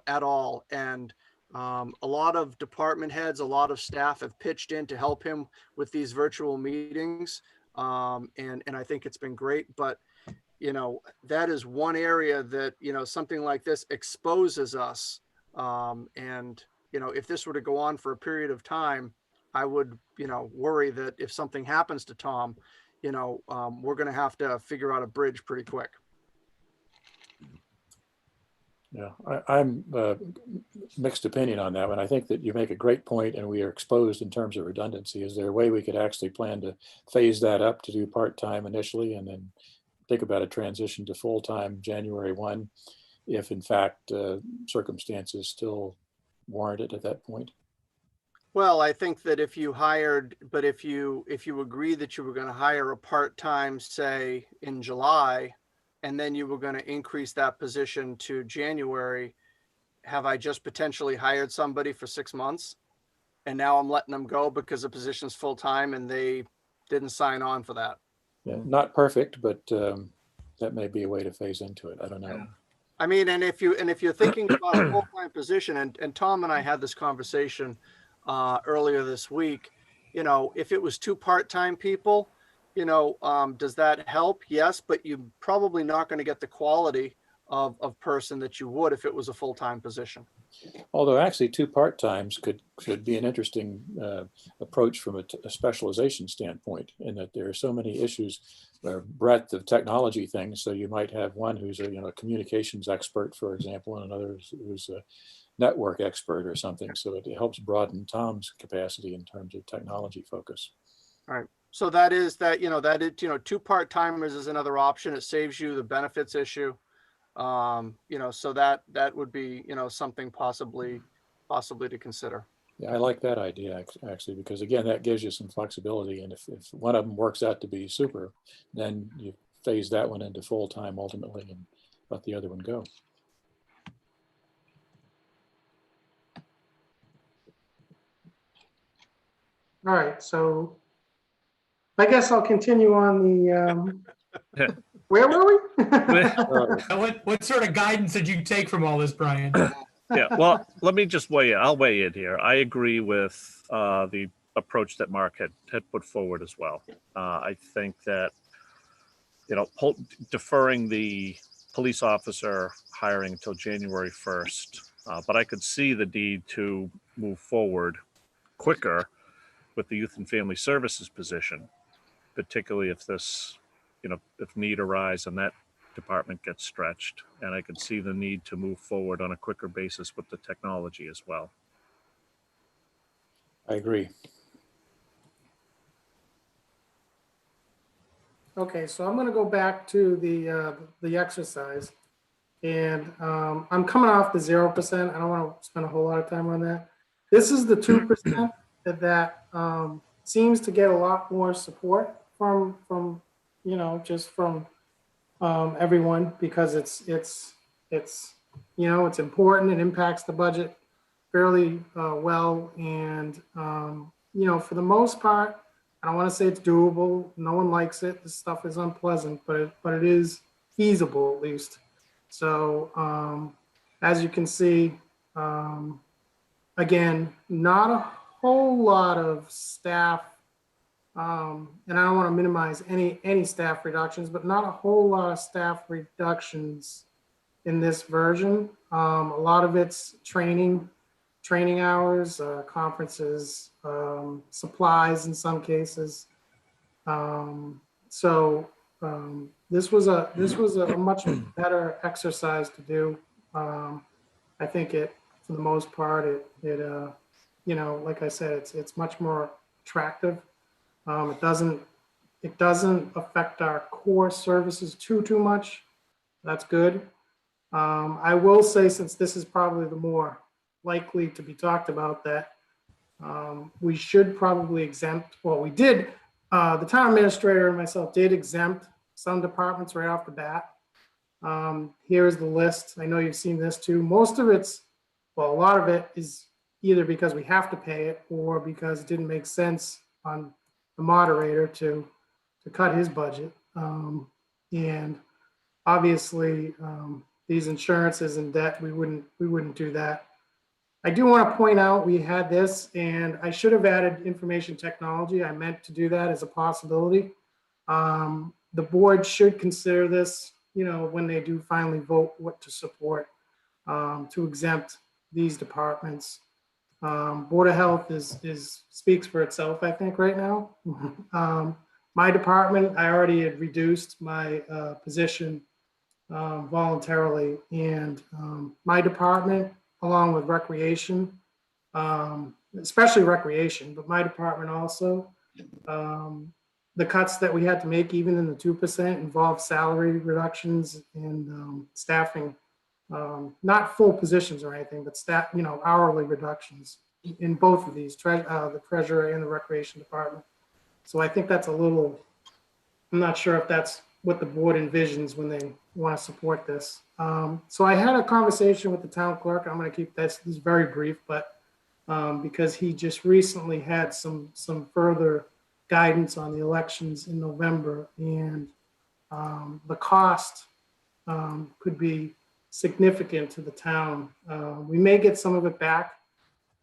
at all. And a lot of department heads, a lot of staff have pitched in to help him with these virtual meetings. And I think it's been great, but that is one area that, something like this exposes us. If this were to go on for a period of time, I would, worry that if something happens to Tom, we're going to have to figure out a bridge pretty quick. Yeah, I'm mixed opinion on that one. I think that you make a great point, and we are exposed in terms of redundancy. Is there a way we could actually plan to phase that up to do part-time initially and then think about a transition to full-time January 1, if in fact circumstances still warrant it at that point? Well, I think that if you agree that you were going to hire a part-time, say in July, and then you were going to increase that position to January, have I just potentially hired somebody for 6 months? And now I'm letting them go because the position's full-time and they didn't sign on for that. Yeah, not perfect, but that may be a way to phase into it. I don't know. I mean, and if you're thinking about a full-time position, and Tom and I had this conversation earlier this week, you know, if it was 2 part-time people, you know, does that help? Yes, but you're probably not going to get the quality of person that you would if it was a full-time position. Although actually 2 part-times could be an interesting approach from a specialization standpoint, in that there are so many issues, breadth of technology things. So you might have one who's a communications expert, for example, and another who's a network expert or something. So it helps broaden Tom's capacity in terms of technology focus. All right. So that is that, you know, 2 part-timers is another option. It saves you the benefits issue. You know, so that would be, you know, something possibly to consider. Yeah, I like that idea actually, because again, that gives you some flexibility. And if one of them works out to be super, then you phase that one into full-time ultimately and let the other one go. All right, so I guess I'll continue on the, where were we? What sort of guidance did you take from all this, Brian? Yeah, well, let me just weigh in. I'll weigh in here. I agree with the approach that Mark had put forward as well. I think that, you know, deferring the police officer hiring until January 1st, but I could see the need to move forward quicker with the youth and family services position, particularly if this, you know, if need arise and that department gets stretched. And I could see the need to move forward on a quicker basis with the technology as well. I agree. Okay, so I'm going to go back to the exercise, and I'm coming off the 0%. I don't want to spend a whole lot of time on that. This is the 2% that seems to get a lot more support from you know, just from everyone, because it's you know, it's important. It impacts the budget fairly well, and you know, for the most part, I don't want to say it's doable. No one likes it. This stuff is unpleasant, but it is feasible at least. So as you can see, again, not a whole lot of staff, and I don't want to minimize any staff reductions, but not a whole lot of staff reductions in this version. A lot of it's training hours, conferences, supplies in some cases. This was a much better exercise to do. I think for the most part, it you know, like I said, it's much more attractive. It doesn't affect our core services too much. That's good. I will say, since this is probably the more likely to be talked about, that we should probably exempt, well, we did, the town administrator and myself did exempt some departments right off the bat. Here's the list. I know you've seen this too. Most of it's, well, a lot of it is either because we have to pay it or because it didn't make sense on the moderator to cut his budget. And obviously, these insurances and debt, we wouldn't do that. I do want to point out we had this, and I should have added information technology. I meant to do that as a possibility. The board should consider this, you know, when they do finally vote what to support, to exempt these departments. Board of Health speaks for itself, I think, right now. My department, I already had reduced my position voluntarily, and my department, along with recreation, especially recreation, but my department also, the cuts that we had to make, even in the 2%, involved salary reductions and staffing, not full positions or anything, but staff, you know, hourly reductions in both of these, the treasurer and the recreation department. So I think that's a little, I'm not sure if that's what the board envisions when they want to support this. So I had a conversation with the town clerk. I'm going to keep this very brief, but because he just recently had some further guidance on the elections in November, and the cost could be significant to the town. We may get some of it back.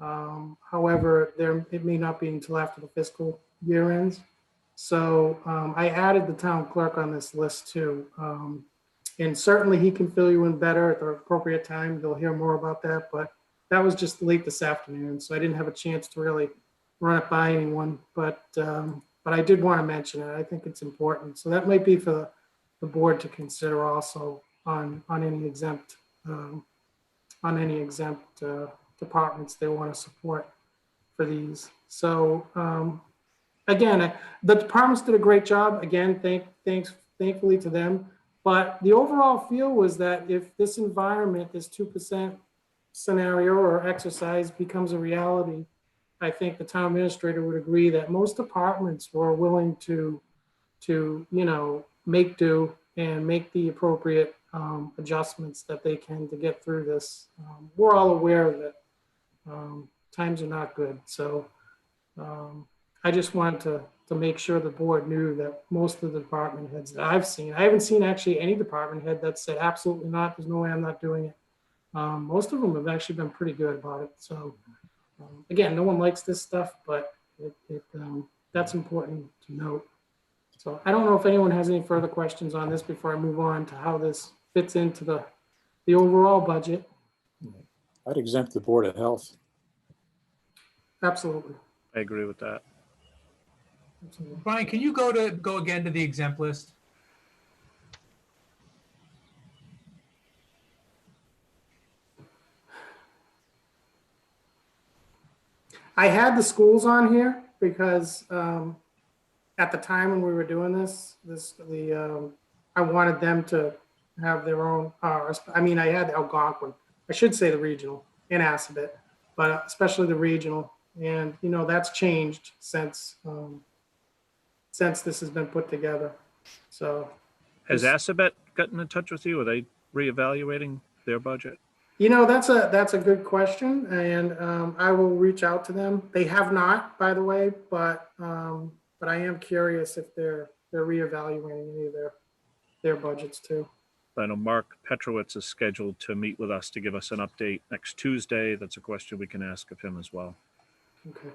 However, it may not be until after the fiscal year ends. So I added the town clerk on this list too. And certainly he can fill you in better at the appropriate time. You'll hear more about that, but that was just late this afternoon. So I didn't have a chance to really run it by anyone, but I did want to mention it. I think it's important. So that might be for the board to consider also on any exempt departments they want to support for these. So again, the departments did a great job. Again, thankfully to them. But the overall feel was that if this environment, this 2% scenario or exercise becomes a reality, I think the town administrator would agree that most departments were willing to make do and make the appropriate adjustments that they can to get through this. We're all aware that times are not good. So I just wanted to make sure the board knew that most of the department heads that I've seen, I haven't seen actually any department head that said absolutely not, there's no way I'm not doing it. Most of them have actually been pretty good about it. So again, no one likes this stuff, but that's important to note. So I don't know if anyone has any further questions on this before I move on to how this fits into the overall budget. I'd exempt the Board of Health. Absolutely. I agree with that. Absolutely. Brian, can you go again to the exempt list? I had the schools on here because at the time when we were doing I wanted them to have their own. I had Algonquin. I should say the regional and Assabet, but especially the regional. And that's changed since this has been put together. So Has Assabet gotten in touch with you? Are they reevaluating their budget? That's a good question, and I will reach out to them. They have not, by the way, but I am curious if they're reevaluating any of their budgets too. I know Mark Petrowitz is scheduled to meet with us to give us an update next Tuesday. That's a question we can ask of him as well. Okay.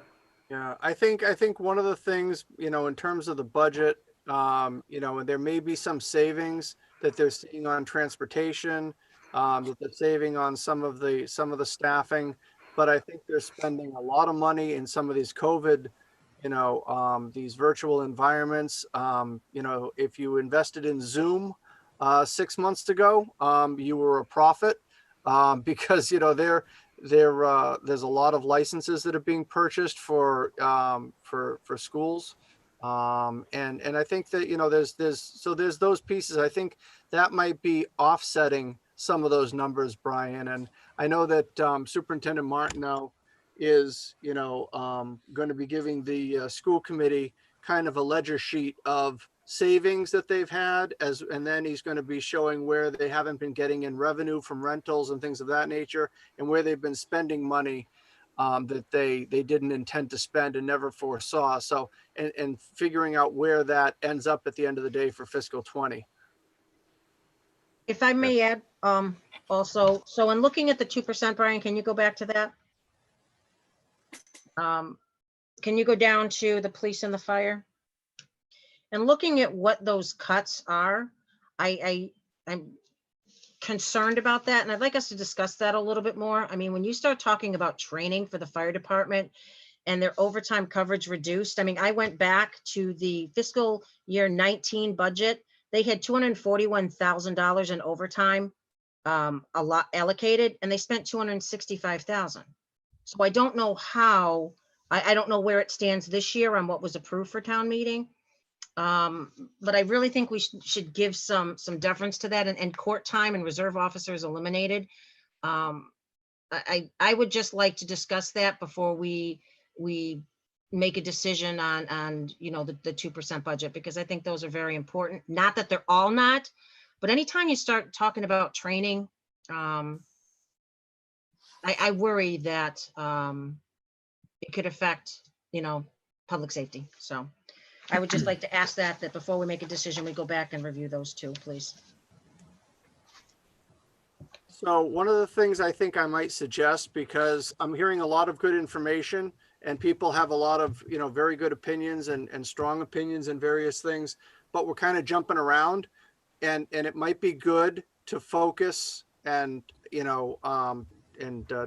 Yeah, I think one of the things, in terms of the budget, and there may be some savings that they're seeing on transportation, that they're saving on some of the staffing, but I think they're spending a lot of money in some of these COVID, these virtual environments. If you invested in Zoom 6 months ago, you were a profit, because there's a lot of licenses that are being purchased for schools. And I think that, there's those pieces. I think that might be offsetting some of those numbers, Brian. And I know that Superintendent Martineau is, going to be giving the school committee kind of a ledger sheet of savings that they've had, and then he's going to be showing where they haven't been getting in revenue from rentals and things of that nature, and where they've been spending money that they didn't intend to spend and never foresaw. So, and figuring out where that ends up at the end of the day for fiscal 20. If I may add, also, so in looking at the 2%, Brian, can you go back to that? Can you go down to the police and the fire? And looking at what those cuts are, I'm concerned about that. And I'd like us to discuss that a little bit more. I mean, when you start talking about training for the fire department and their overtime coverage reduced, I mean, I went back to the fiscal year 19 budget. They had $241,000 in overtime a lot allocated, and they spent $265,000. So I don't know how, I don't know where it stands this year on what was approved for town meeting. But I really think we should give some deference to that, and court time and reserve officers eliminated. I would just like to discuss that before we make a decision on the 2% budget, because I think those are very important. Not that they're all not, but anytime you start talking about training, I worry that it could affect public safety. So I would just like to ask that before we make a decision, we go back and review those two, please. So one of the things I think I might suggest, because I'm hearing a lot of good information and people have a lot of, very good opinions and strong opinions in various things, but we're kind of jumping around, and it might be good to focus and,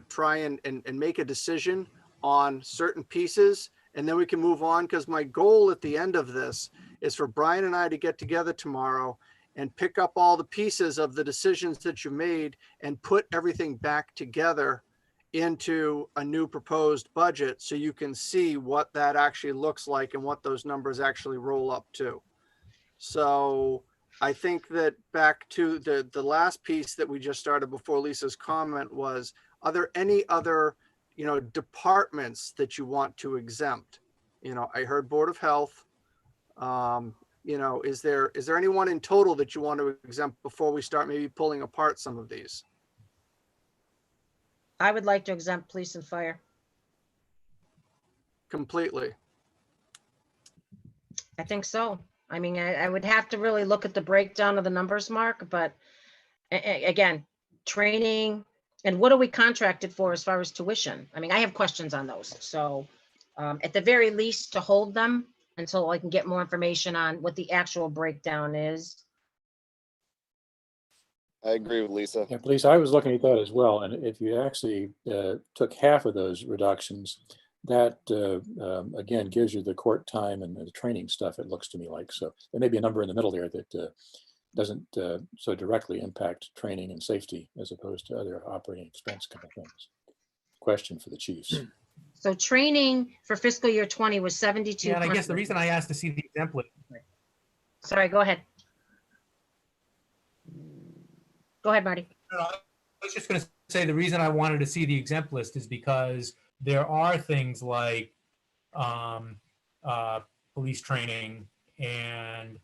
try and make a decision on certain pieces, and then we can move on. Because my goal at the end of this is for Brian and I to get together tomorrow and pick up all the pieces of the decisions that you made and put everything back together into a new proposed budget, so you can see what that actually looks like and what those numbers actually roll up to. So I think that back to the last piece that we just started before Lisa's comment was, are there any other, departments that you want to exempt? I heard Board of Health. Is there anyone in total that you want to exempt before we start maybe pulling apart some of these? I would like to exempt police and fire. Completely. I think so. I mean, I would have to really look at the breakdown of the numbers, Mark, but again, training, and what are we contracted for as far as tuition? I mean, I have questions on those. So at the very least, to hold them until I can get more information on what the actual breakdown is. I agree with Lisa. Yeah, please, I was looking at that as well. And if you actually took half of those reductions, that again gives you the court time and the training stuff, it looks to me like. So there may be a number in the middle there that doesn't so directly impact training and safety as opposed to other operating expense kind of things. Question for the chiefs. So training for fiscal year 20 was 72. Yeah, and I guess the reason I asked to see the exempt. Sorry, go ahead. Go ahead, Marty. I was just going to say the reason I wanted to see the exempt list is because there are things like police training and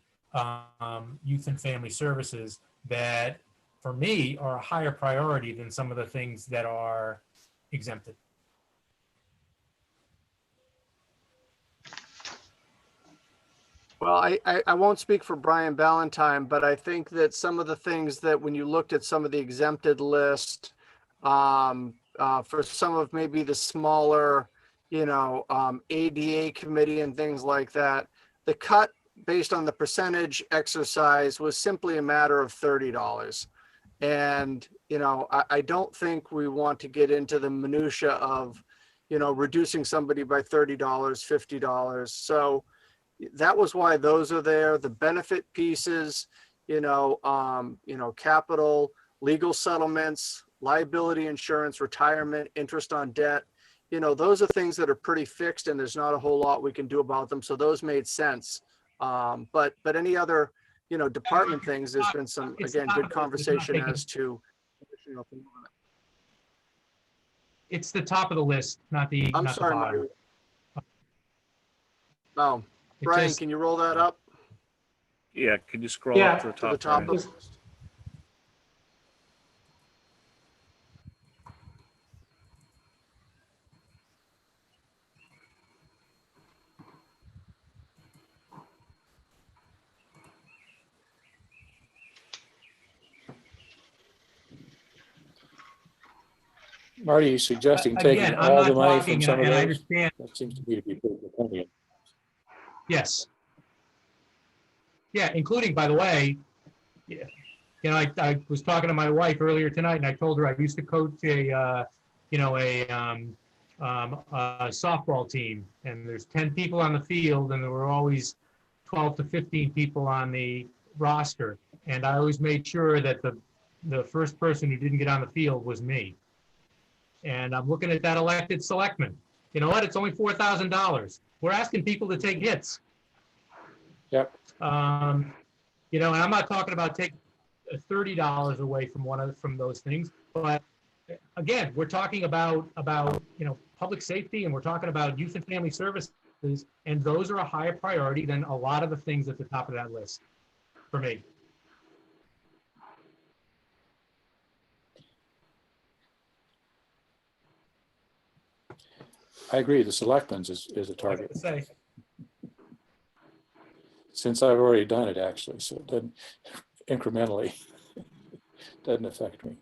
youth and family services that, for me, are a higher priority than some of the things that are exempted. Well, I won't speak for Brian Ballantyne, but I think that some of the things that when you looked at some of the exempted list, for some of maybe the smaller, ADA committee and things like that, the cut based on the percentage exercise was simply a matter of $30. And, I don't think we want to get into the minutia of, reducing somebody by $30, $50. So that was why those are there. The benefit pieces, capital, legal settlements, liability insurance, retirement, interest on debt, those are things that are pretty fixed and there's not a whole lot we can do about them. So those made sense. But any other, department things, there's been some, again, good conversation as to. It's the top of the list, not the. I'm not sorry, the bottom. Marty. Oh, It Brian, just- can you roll that up Yeah, can you scroll Yeah. up to the to top? the top Brian? of the list? Marty, you suggesting taking Again, I'm all not the money talking, from some of and I those? understand. That seems to me to be pretty draconian. Yes. Yeah, including, by the way, yeah, I was talking to my wife earlier tonight, and I told her I used to coach a softball team, and there's 10 people on the field, and there were always 12 to 15 people on the roster, and I always made sure that the first person who didn't get on the field was me. And I'm looking at that elected selectman. You know what? It's only $4,000. We're asking people to take hits. Yep. And I'm not talking about taking $30 away from those things, but again, we're talking about public safety, and we're talking about youth and family services, and those are a higher priority than a lot of the things at the top of that list for me. I agree. The selectmen's is a I target. have to say. since I've already done it actually, so it doesn't incrementally doesn't affect me.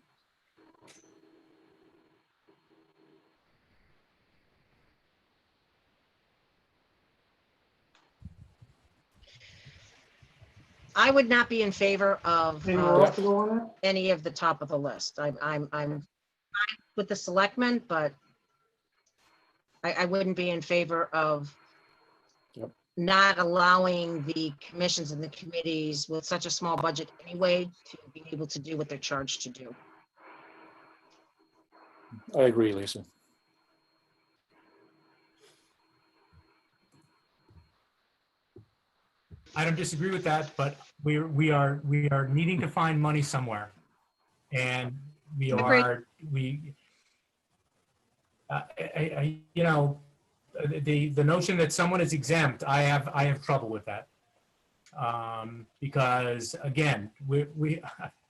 I would not be in favor of Anyone else to go on that? any of the top of the list. I'm fine with the selectmen, but I wouldn't be in favor of Yep. not allowing the commissions and the committees with such a small budget anyway to be able to do what they're charged to do. I agree, Lisa. I don't disagree with that, but we are needing to find money somewhere. And we Agreed. are, you know, the notion that someone is exempt, I have trouble with that. Because again,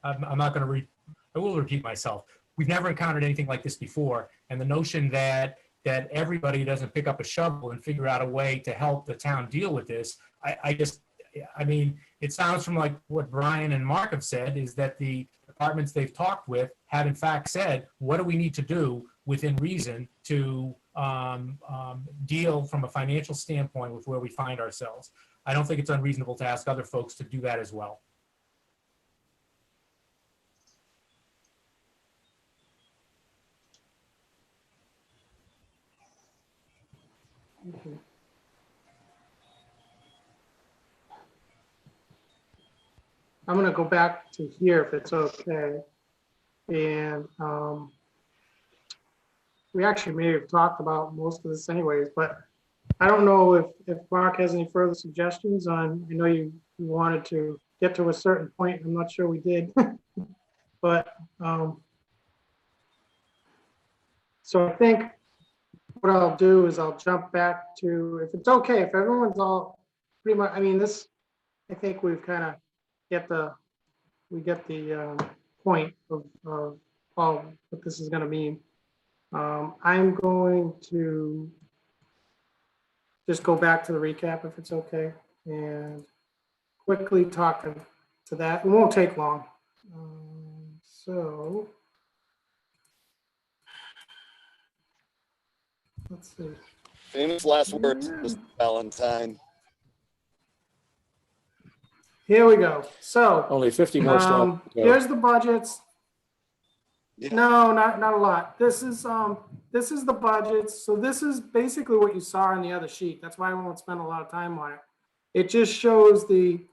I'm not going to I will repeat myself. We've never encountered anything like this before. And the notion that everybody doesn't pick up a shovel and figure out a way to help the town deal with this, I mean, it sounds from like what Brian and Mark have said is that the departments they've talked with have in fact said, what do we need to do within reason to deal from a financial standpoint with where we find ourselves. I don't think it's unreasonable to ask other folks to do that as well. Okay. I'm gonna go back to here if it's okay. And we actually may have talked about most of this anyways, but I don't know if Mark has any further suggestions on, I know you wanted to get to a certain point. I'm not sure we did. But so I think what I'll do is I'll jump back to, if it's okay, if everyone's all pretty much, I mean, this, I think we've kind of get the point of what this is going to mean. I'm going to just go back to the recap if it's okay and quickly talk to that. It won't take long. So let's see. Famous last words, Mr. Valentine. Here we go. So Only 50 more slides. here's the budgets. Yeah. No, not a lot. This is the budgets. So this is basically what you saw on the other sheet. That's why I won't spend a lot of time on it. It just shows the,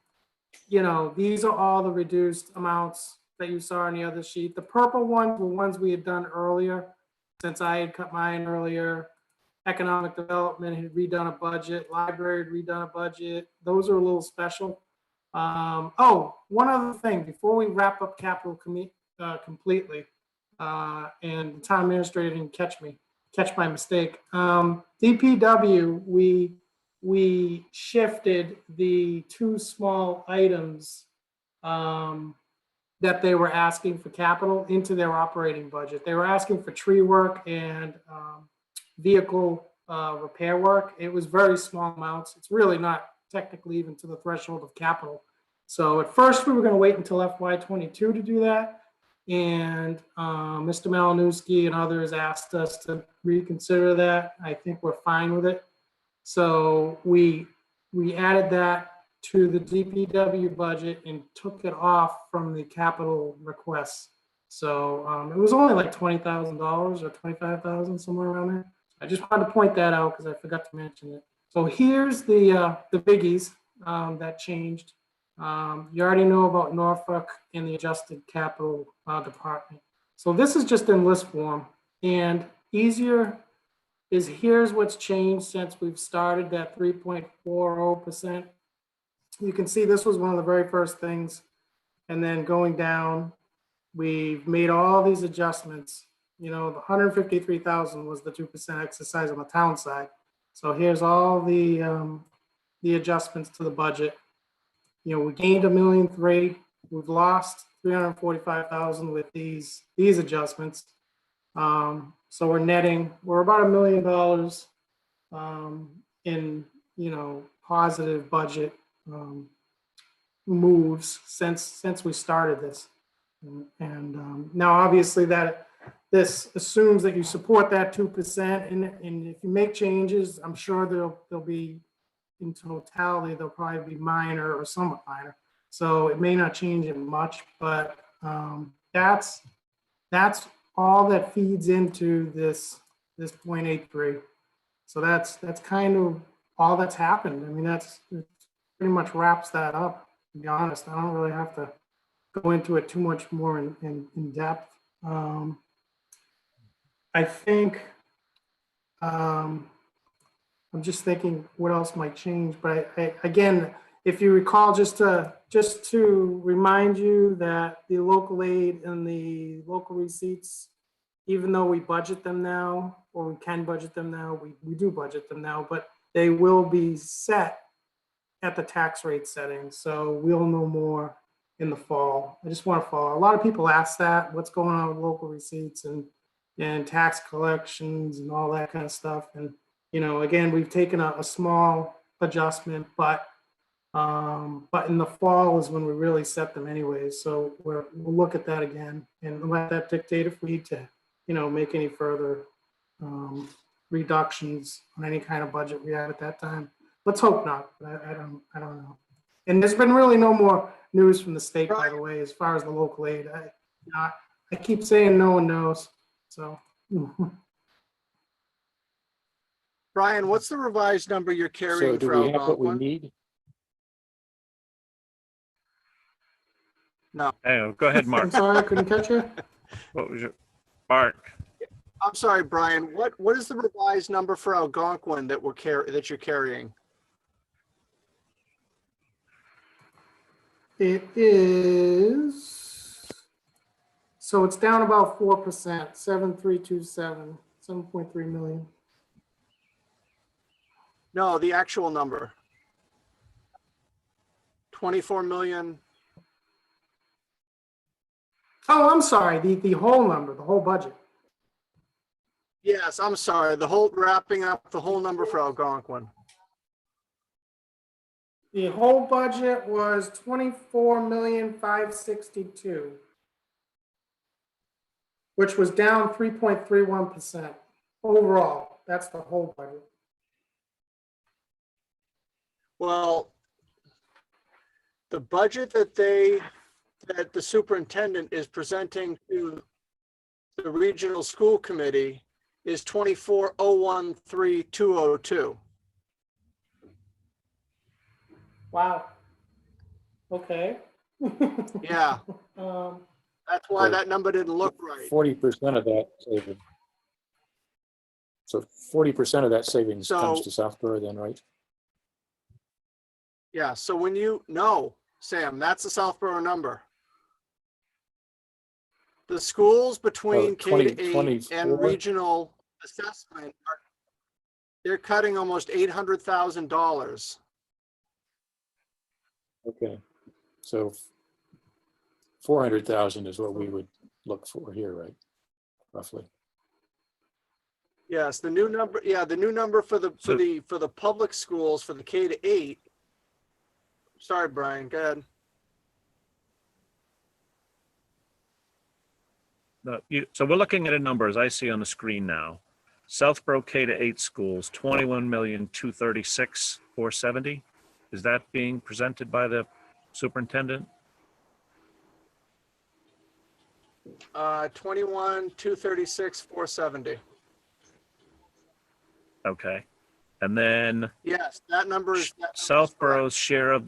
these are all the reduced amounts that you saw on the other sheet. The purple ones were ones we had done earlier, since I had cut mine earlier. Economic development had redone a budget. Library had redone a budget. Those are a little special. Oh, one other thing before we wrap up capital completely, and the town administrator didn't catch my mistake. DPW, we shifted the two small items that they were asking for capital into their operating budget. They were asking for tree work and vehicle repair work. It was very small amounts. It's really not technically even to the threshold of capital. So at first we were going to wait until FY22 to do that. And Mr. Malinowski and others asked us to reconsider that. I think we're fine with it. So we added that to the DPW budget and took it off from the capital requests. So it was only like $20,000 or $25,000, somewhere around there. I just wanted to point that out because I forgot to mention it. So here's the biggies that changed. You already know about Norfolk and the adjusted capital department. So this is just in list form, and easier is here's what's changed since we've started that 3.40%. You can see this was one of the very first things, and then going down, we've made all these adjustments. The 153,000 was the 2% exercise on the town side. So here's all the adjustments to the budget. We gained $1.3 million. We've lost $345,000 with these adjustments. So we're about $1 million in positive budget moves since we started this. And now obviously that this assumes that you support that 2%, and if you make changes, I'm sure they'll be, in totality, they'll probably be minor or somewhat minor. So it may not change it much, but that's all that feeds into this 0.83. So that's kind of all that's happened. I mean, it pretty much wraps that up, to be honest. I don't really have to go into it too much more in depth. I think I'm just thinking what else might change, but again, if you recall, just to remind you that the local aid and the local receipts, even though we budget them now, or we can budget them now, we do budget them now, but they will be set at the tax rate setting. So we'll know more in the fall. I just want to follow. A lot of people ask that, what's going on with local receipts and tax collections and all that kind of stuff. And, you know, again, we've taken a small adjustment, but in the fall is when we really set them anyways. So we'll look at that again and let that dictate if we need to, you know, make any further reductions on any kind of budget we have at that time. Let's hope not, but I don't know. And there's been really no more news from the state, by the way, as far as the local aid. I keep saying no one knows, so. Brian, what's the revised number you're So carrying do for we have what we Algonquin? need? No, Hey, go ahead, I'm Mark. sorry, I couldn't catch you. What was your, Mark? I'm sorry, Brian. What is the revised number for Algonquin that you're carrying? It is, so it's down about 4%, 7.327, 7.3 million. No, the actual number. 24 million. Oh, I'm sorry, the whole number, the whole budget. Yes, I'm sorry. Wrapping up the whole number for Algonquin. The whole budget was 24,562,000, which was down 3.31% overall. That's the whole budget. Well, the budget that the superintendent is presenting to the regional school committee is 24,013,202. Wow. Okay. Yeah, that's why that number didn't look right. 40% of that saving. So 40% of that savings comes So- to Southborough then, right? Yeah, so Sam, that's the Southborough number. The schools between K to 8 and 24? regional assessment they're cutting almost $800,000. Okay. So 400,000 is what we would look for here, right? Roughly. Yes, the new number. Yeah, the new number for the public schools for the K to 8. Sorry, Brian. Go ahead. So we're looking at a number as I see on the screen now. Southborough K to 8 schools, 21,236,470. Is that being presented by the superintendent? 21,236,470. Okay. And then Yes, that number is Southborough's share of,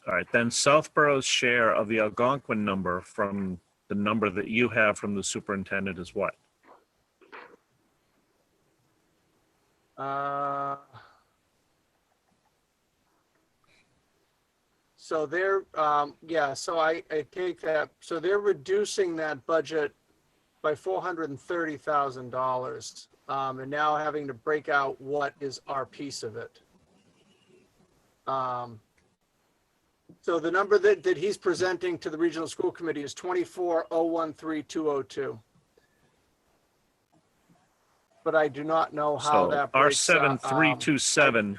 all right, then Southborough's share of the Algonquin number from the number that you have from the superintendent is what? So they're, so I take that. So they're reducing that budget by $430,000 and now having to break out what is our piece of it. So the number that he's presenting to the regional school committee is 24,013,202. But I do not know how So that breaks R7327,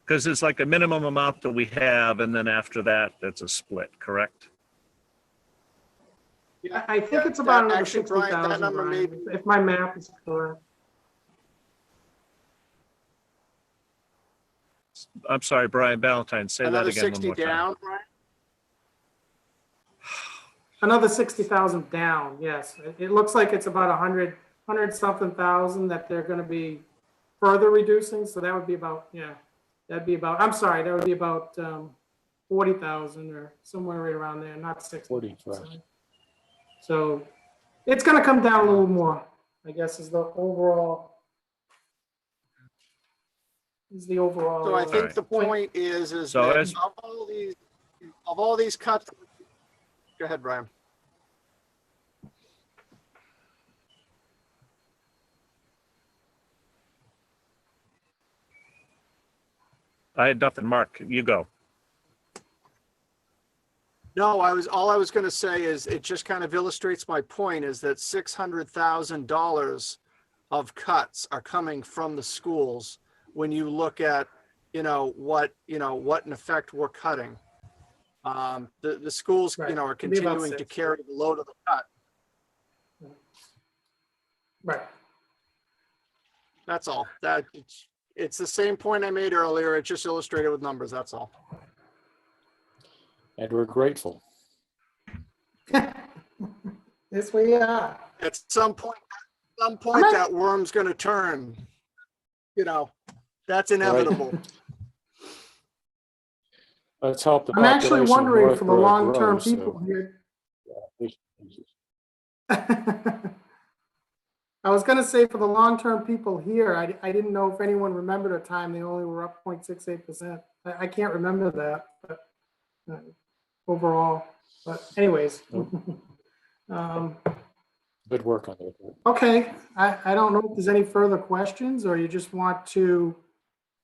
Because it's like a minimum amount that we have, and then after that, it's a split, correct? I think Yeah, it's about another actually, Brian, that 60,000, number may Brian, if my math is correct. I'm sorry, Brian Ballantyne, say that Another again one 60 more time. down, Brian? Another 60,000 down, yes. It looks like it's about 100 something thousand that they're gonna be further reducing, so that would be about, yeah. That'd be about, I'm sorry, that would be about 40,000 or somewhere right around there, not 60. 40, right. So it's gonna come down a little more, I guess, is the overall. So I think Alright. the point is So that as- of all these cuts, go ahead, Brian. I had nothing, Mark, you go. No, all I was going to say is it just kind of illustrates my point is that $600,000 of cuts are coming from the schools when you look at, what in effect we're cutting. The schools, Right. are It'd be about continuing to 6. carry the load of the cut. Right. That's all. It's the same point I made earlier. It just illustrated with numbers. That's all. And we're grateful. Yes, we are. At some point that worm's going to turn. That's inevitable. Let's help the I'm actually population of wondering for the Northborough long-term grow, so- people here. Yeah. I was gonna say for the long-term people here, I didn't know if anyone remembered a time they only were up 0.68%. I can't remember that, but overall, but anyways. Good work on that. Okay, I don't know if there's any further questions or you just want to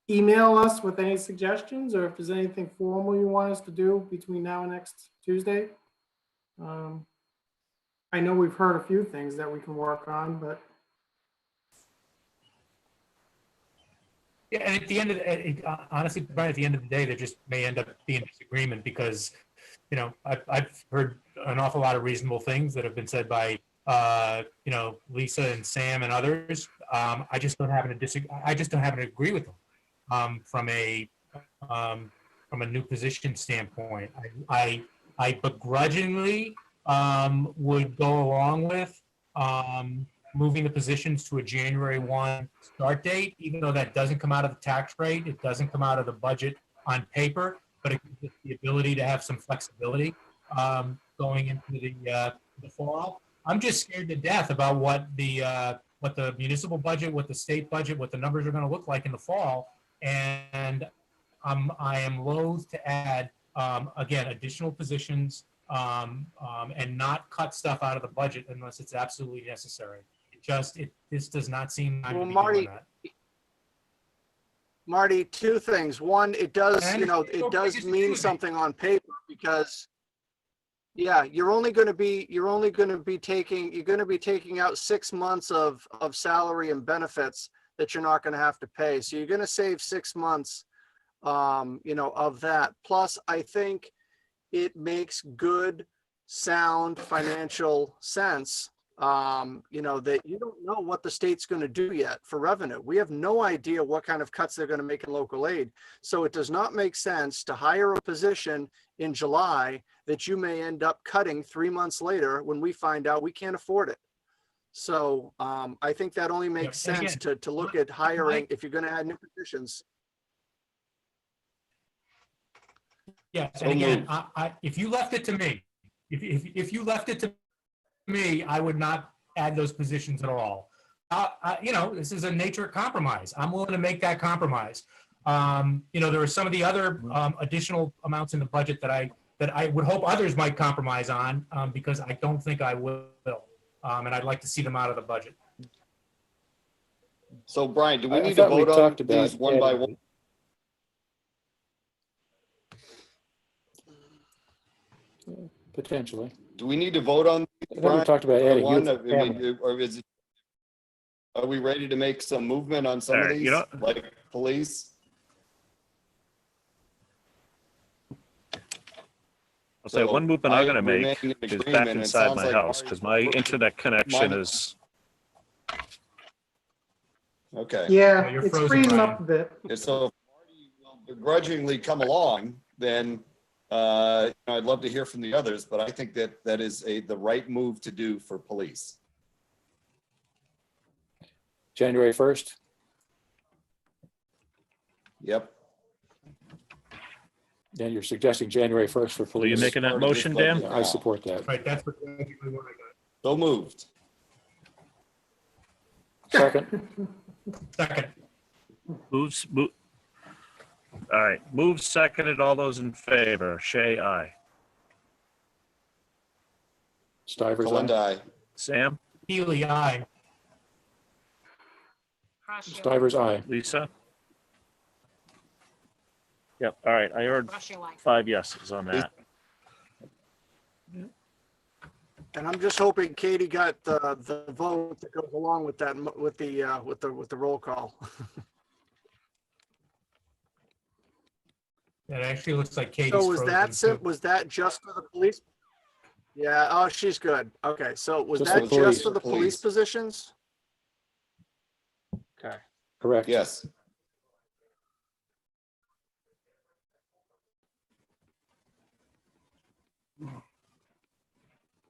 email us with any suggestions or if there's anything formal you want us to do between now and next Tuesday. I know we've heard a few things that we can work on, but. Yeah, and at the end of honestly, Brian, at the end of the day, there just may end up being disagreement because, I've heard an awful lot of reasonable things that have been said by, Lisa and Sam and others. I just don't happen to disagree. I just don't happen to agree with them from a new position standpoint. I begrudgingly would go along with moving the positions to a January 1 start date, even though that doesn't come out of the tax rate, it doesn't come out of the budget on paper, but it gives us the ability to have some flexibility going into the fall. I'm just scared to death about what the municipal budget, what the state budget, what the numbers are going to look like in the fall, and I am loath to add again additional positions and not cut stuff out of the budget unless it's absolutely necessary. This does not seem time to be doing that. Marty, two things. One, it does, it does mean something on paper because, yeah, you're going to be taking out 6 months of salary and benefits that you're not going to have to pay. So you're going to save 6 months, of that. Plus, I think it makes good, sound financial sense. That you don't know what the state's going to do yet for revenue. We have no idea what kind of cuts they're going to make in local aid. So it does not make sense to hire a position in July that you may end up cutting 3 months later when we find out we can't afford it. So I think that only makes sense to look at hiring if you're going to add new positions. Yeah, and again, if you left it to me, if you left it to me, I would not add those positions at all. This is a nature of compromise. I'm willing to make that compromise. There are some of the other additional amounts in the budget that I would hope others might compromise on because I don't think I will. And I'd like to see them out of the budget. So Brian, do we I need to thought we vote on talked about these one by one? Potentially. Do we need to vote on I thought we talked about adding one? youth and family. Or are we ready to make some movement on some of Alright, these, like police? I'll say So one movement I'm I gonna remain make in is back agreement, and it inside sounds my like house because my internet connection Mine- is, Okay. Yeah, you're it's frozen, freezing Brian. up a bit. And so if Marty will begrudgingly come along, then I'd love to hear from the others, but I think that that is the right move to do for police. January 1st. Yep. Dan, you're suggesting January 1st for are you police. making that Part of this motion, budget Dan? Yeah, I support that. Right, that's exactly what I So moved. Second, got. Second, Move. All right, move seconded. All those in favor, Shay, aye. Stivers, Kalenda, aye. aye. Sam, Healy, aye. Stivers, aye. Lisa? Yep, all right, I heard 5 yeses on that. And I'm just hoping Katie got the vote that goes along with that, with the roll call. It actually looks like Katie's So was frozen that too. was that just for the police? Yeah, oh, she's good. Okay, so was Just that the police. just for the police positions? Okay. Correct. Yes.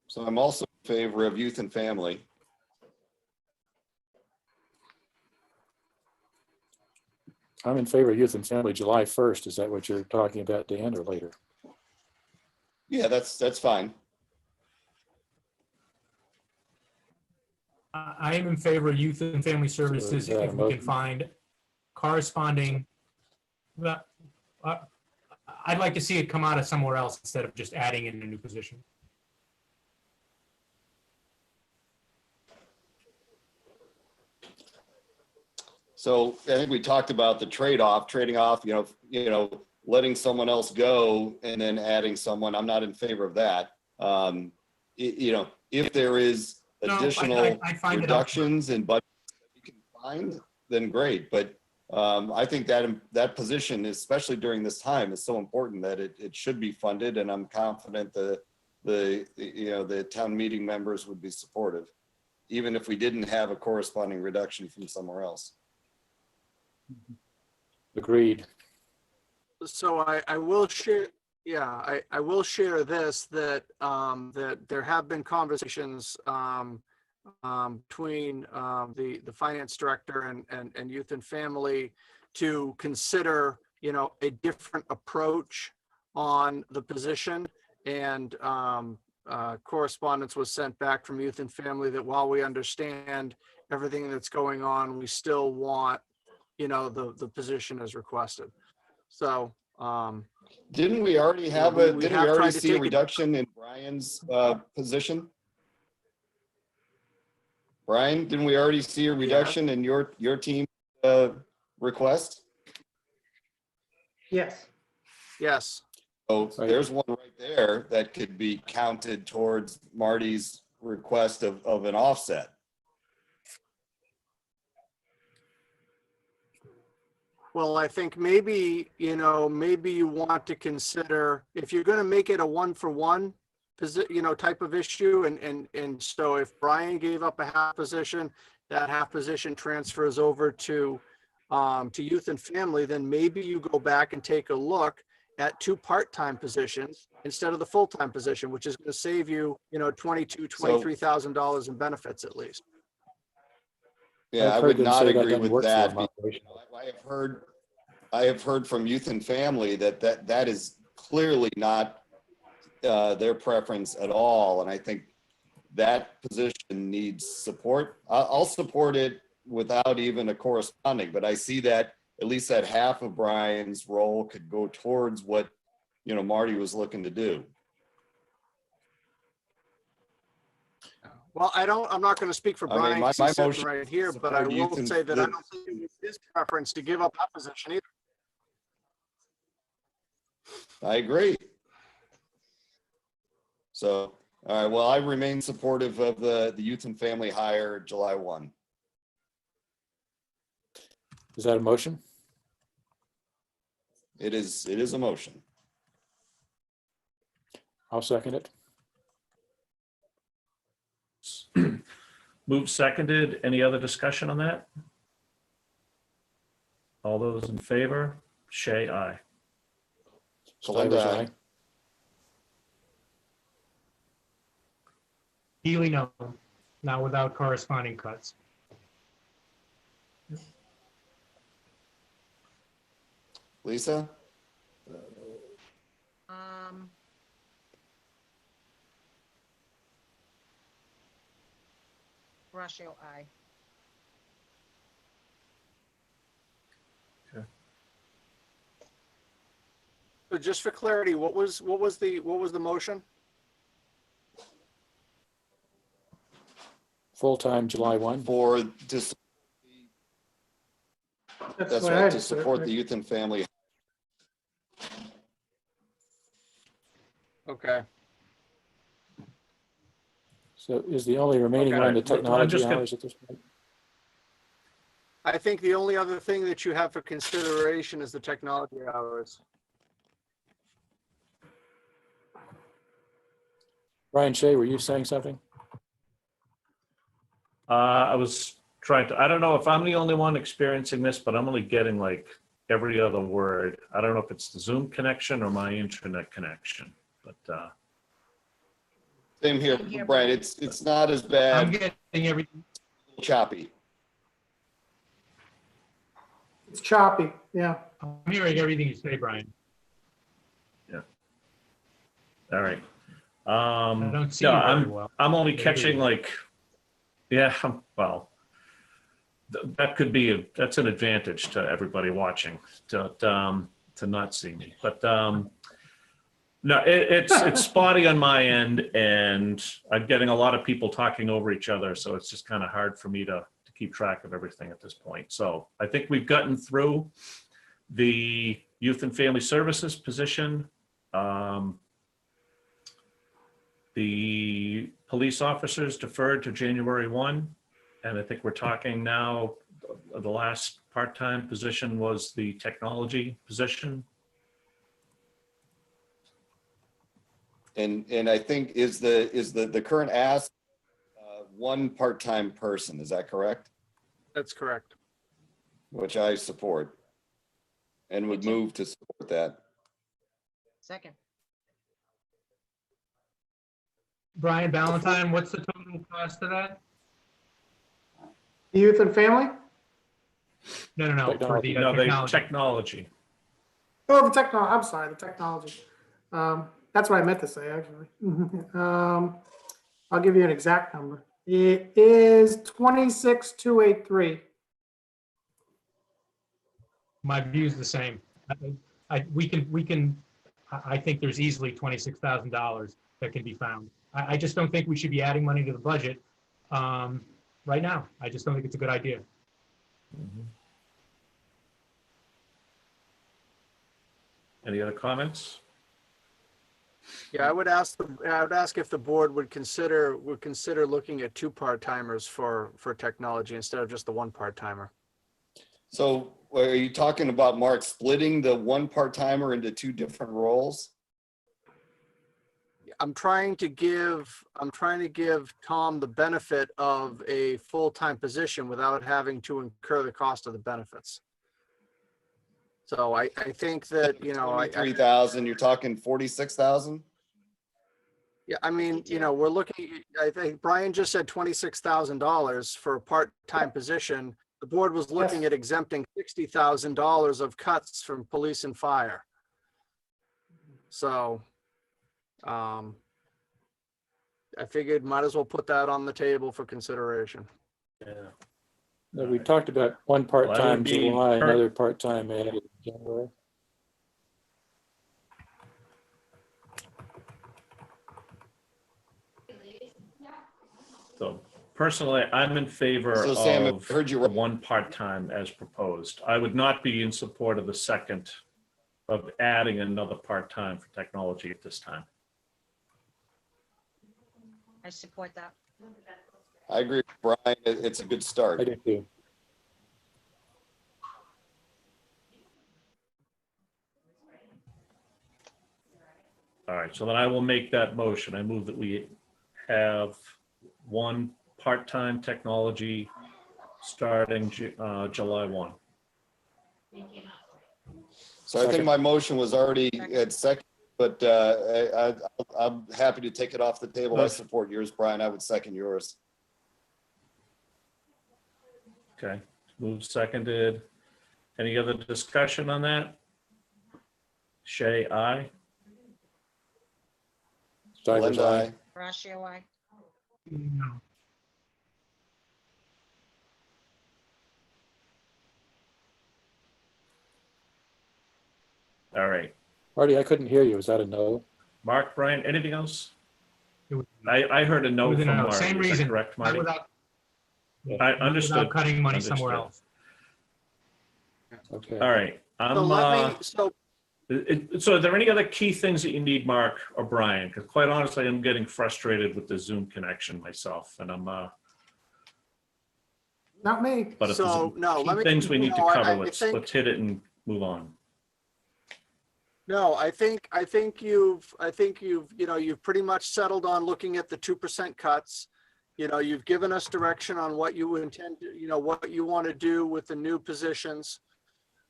So I'm also in favor of youth and family. I'm in favor of youth and family July 1st. Is that what you're talking about, Dan, or later? Yeah, that's fine. I am in favor of youth and family is services that a if we can motion? find corresponding. Well, I'd like to see it come out of somewhere else instead of just adding in a new position. So I think we talked about the trading off, letting someone else go and then adding someone. I'm not in favor of that. If there is No, additional I'd find it reductions in budget that we can find, then great. But I think that position, especially during this time, is so important that it should be funded. And I'm confident the town meeting members would be supportive, even if we didn't have a corresponding reduction from somewhere else. Agreed. So I will share, yeah, I will share this, that there have been conversations between the finance director and youth and family to consider, a different approach on the position. And correspondence was sent back from youth and family that while we understand everything that's going on, we still want, the position as requested. So, Didn't we already have we didn't we have tried already to see a take it- reduction in Brian's position? Brian, didn't we already see a reduction in your team request? Yes. yes, So Right. there's one right there that could be counted towards Marty's request of an offset. well, I think maybe, maybe you want to consider, if you're gonna make it a 1-for-1 type of issue, and so if Brian gave up a half position, that half position transfers over to youth and family, then maybe you go back and take a look at 2 part-time positions instead of the full-time position, which is gonna save you, $23,000 in benefits at least. Yeah, I've I heard would them not say that agree doesn't with work for that. them operationally. I have heard from youth and family that is clearly not their preference at all. And I think that position needs support. I'll support it without even a corresponding, but I see that at least that half of Brian's role could go towards what, Marty was looking to do. Well, I'm not going to speak for I mean, Brian, my 'cause he's sitting motion right here, is but I support will youth and say that I the- don't think it was his preference to give up that position either. I agree. So, all right, well, I remain supportive of the youth and family hire July 1. Is that a motion? It is a motion. I'll second it. Moved, seconded. Any other discussion on that? All those in favor? Shay, aye. Stivers, aye. aye. Healy, no, not without corresponding cuts. Lisa, Um, Russia, aye. So just for clarity, what was the motion? Full-time July 1. for to, that's the way I right, to understood it, support right? the youth and family. Okay. So is the only remaining Okay. one the Well, I'm technology just gonna- hours at this point? I think the only other thing that you have for consideration is the technology hours. Brian Shea, were you saying something? I was trying to, I don't know if I'm the only one experiencing this, but I'm only getting like every other word. I don't know if it's the Zoom connection or my internet connection, but Same here, Same here, Brian. Brian. It's not as I'm bad, getting everything. choppy. It's choppy, yeah. I'm hearing everything you say, Brian. all right. I don't see No, you very well. I'm only There catching you like, yeah, well, that could be, that's an advantage to everybody watching to not see me. But no, it's spotty on my end, and I'm getting a lot of people talking over each other. So it's just kind of hard for me to keep track of everything at this point. So I think we've gotten through the youth and family services position. The police officers deferred to January 1. And I think we're talking now, the last part-time position was the technology position. And I think is the current ask one part-time person, is that correct? That's correct. Which I support and would Me too. move to support that. Second. Brian Ballantyne, what's the total cost of that? Youth and family? No, for the No, they technology. technology. Oh, the technology, I'm sorry, the technology. That's what I meant to say, actually. I'll give you an exact number. It is 26,283. My view is the same. I think there's easily $26,000 that can be found. I just don't think we should be adding money to the budget right now. I just don't think it's a good idea. Any other comments? Yeah, I would ask if the board would consider looking at 2 part-timers for technology instead of just the 1 part-timer. So are you talking about, Mark, splitting the one part-timer into 2 different roles? I'm trying to give Tom the benefit of a full-time position without having to incur the cost of the benefits. So I think that, you know, 3,000, you're talking 46,000? yeah, I mean, you know, we're looking, I think Brian just said $26,000 for a part-time position. The board was looking at exempting $60,000 of cuts from police and fire. So, I figured might as well put that on the table for consideration. Yeah. No, we talked about one Well, I would part-time be July, per- another part-time added in January. So personally, I'm in favor So Sam, of I heard you the right. 1 part-time as proposed. I would not be in support of the second of adding another part-time for technology at this time. I support that. I agree with Brian. It's a good I start. do too. All right, so then I will make that motion. I move that we have one part-time technology starting July 1. So I think my motion was already at second, but I'm happy to take it off the table. I support yours, Brian. I would second yours. Okay, moved, seconded. Any other discussion on that? Shay, aye. Stivers, Linda, aye. aye. Ratio I. No. All right. Marty, I couldn't hear you. Is that a no? Mark, Brian, anything else? It was- I heard a no it was a from no. Marty. Same Is that reason. correct, Not Marty? without, I not understood. without cutting money somewhere Understood. else. Okay. All right. So let me, so So are there any other key things that you need, Mark or Brian? Because quite honestly, I'm getting frustrated with the Zoom connection myself, and I'm, Not me. but if So, no, there's let key me- things we need to no, I cover, think- let's hit it and move on. no, I think you've, you've pretty much settled on looking at the 2% cuts. You've given us direction on what you intend, what you want to do with the new positions.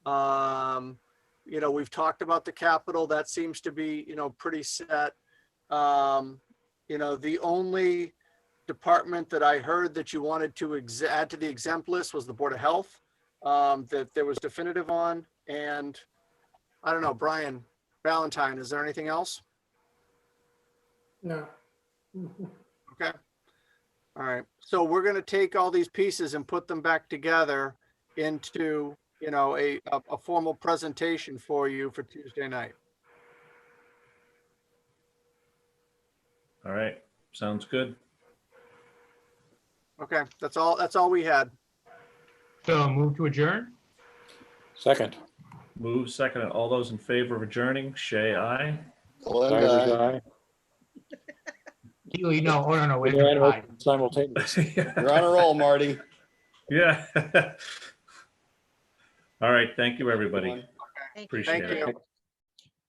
We've talked about the capital. That seems to be, pretty set. The only department that I heard that you wanted to add to the exempt list was the Board of Health, that there was definitive on. And I don't know, Brian Valentine, is there anything else? No. Okay. All right. So we're going to take all these pieces and put them back together into, a formal presentation for you for Tuesday night. All right, sounds good. Okay. That's all we had. So move to adjourn? Second. Move, second, and all those in favor of adjourning, Shay, aye. Linda, Stivers, aye. aye. Keely, no, oh, no, wait a minute. Unanimous, Aye. simultaneous. You're on a roll, Marty. Yeah. All right, thank you, everybody. Thank you. Appreciate Thank it. you.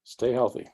Stay healthy.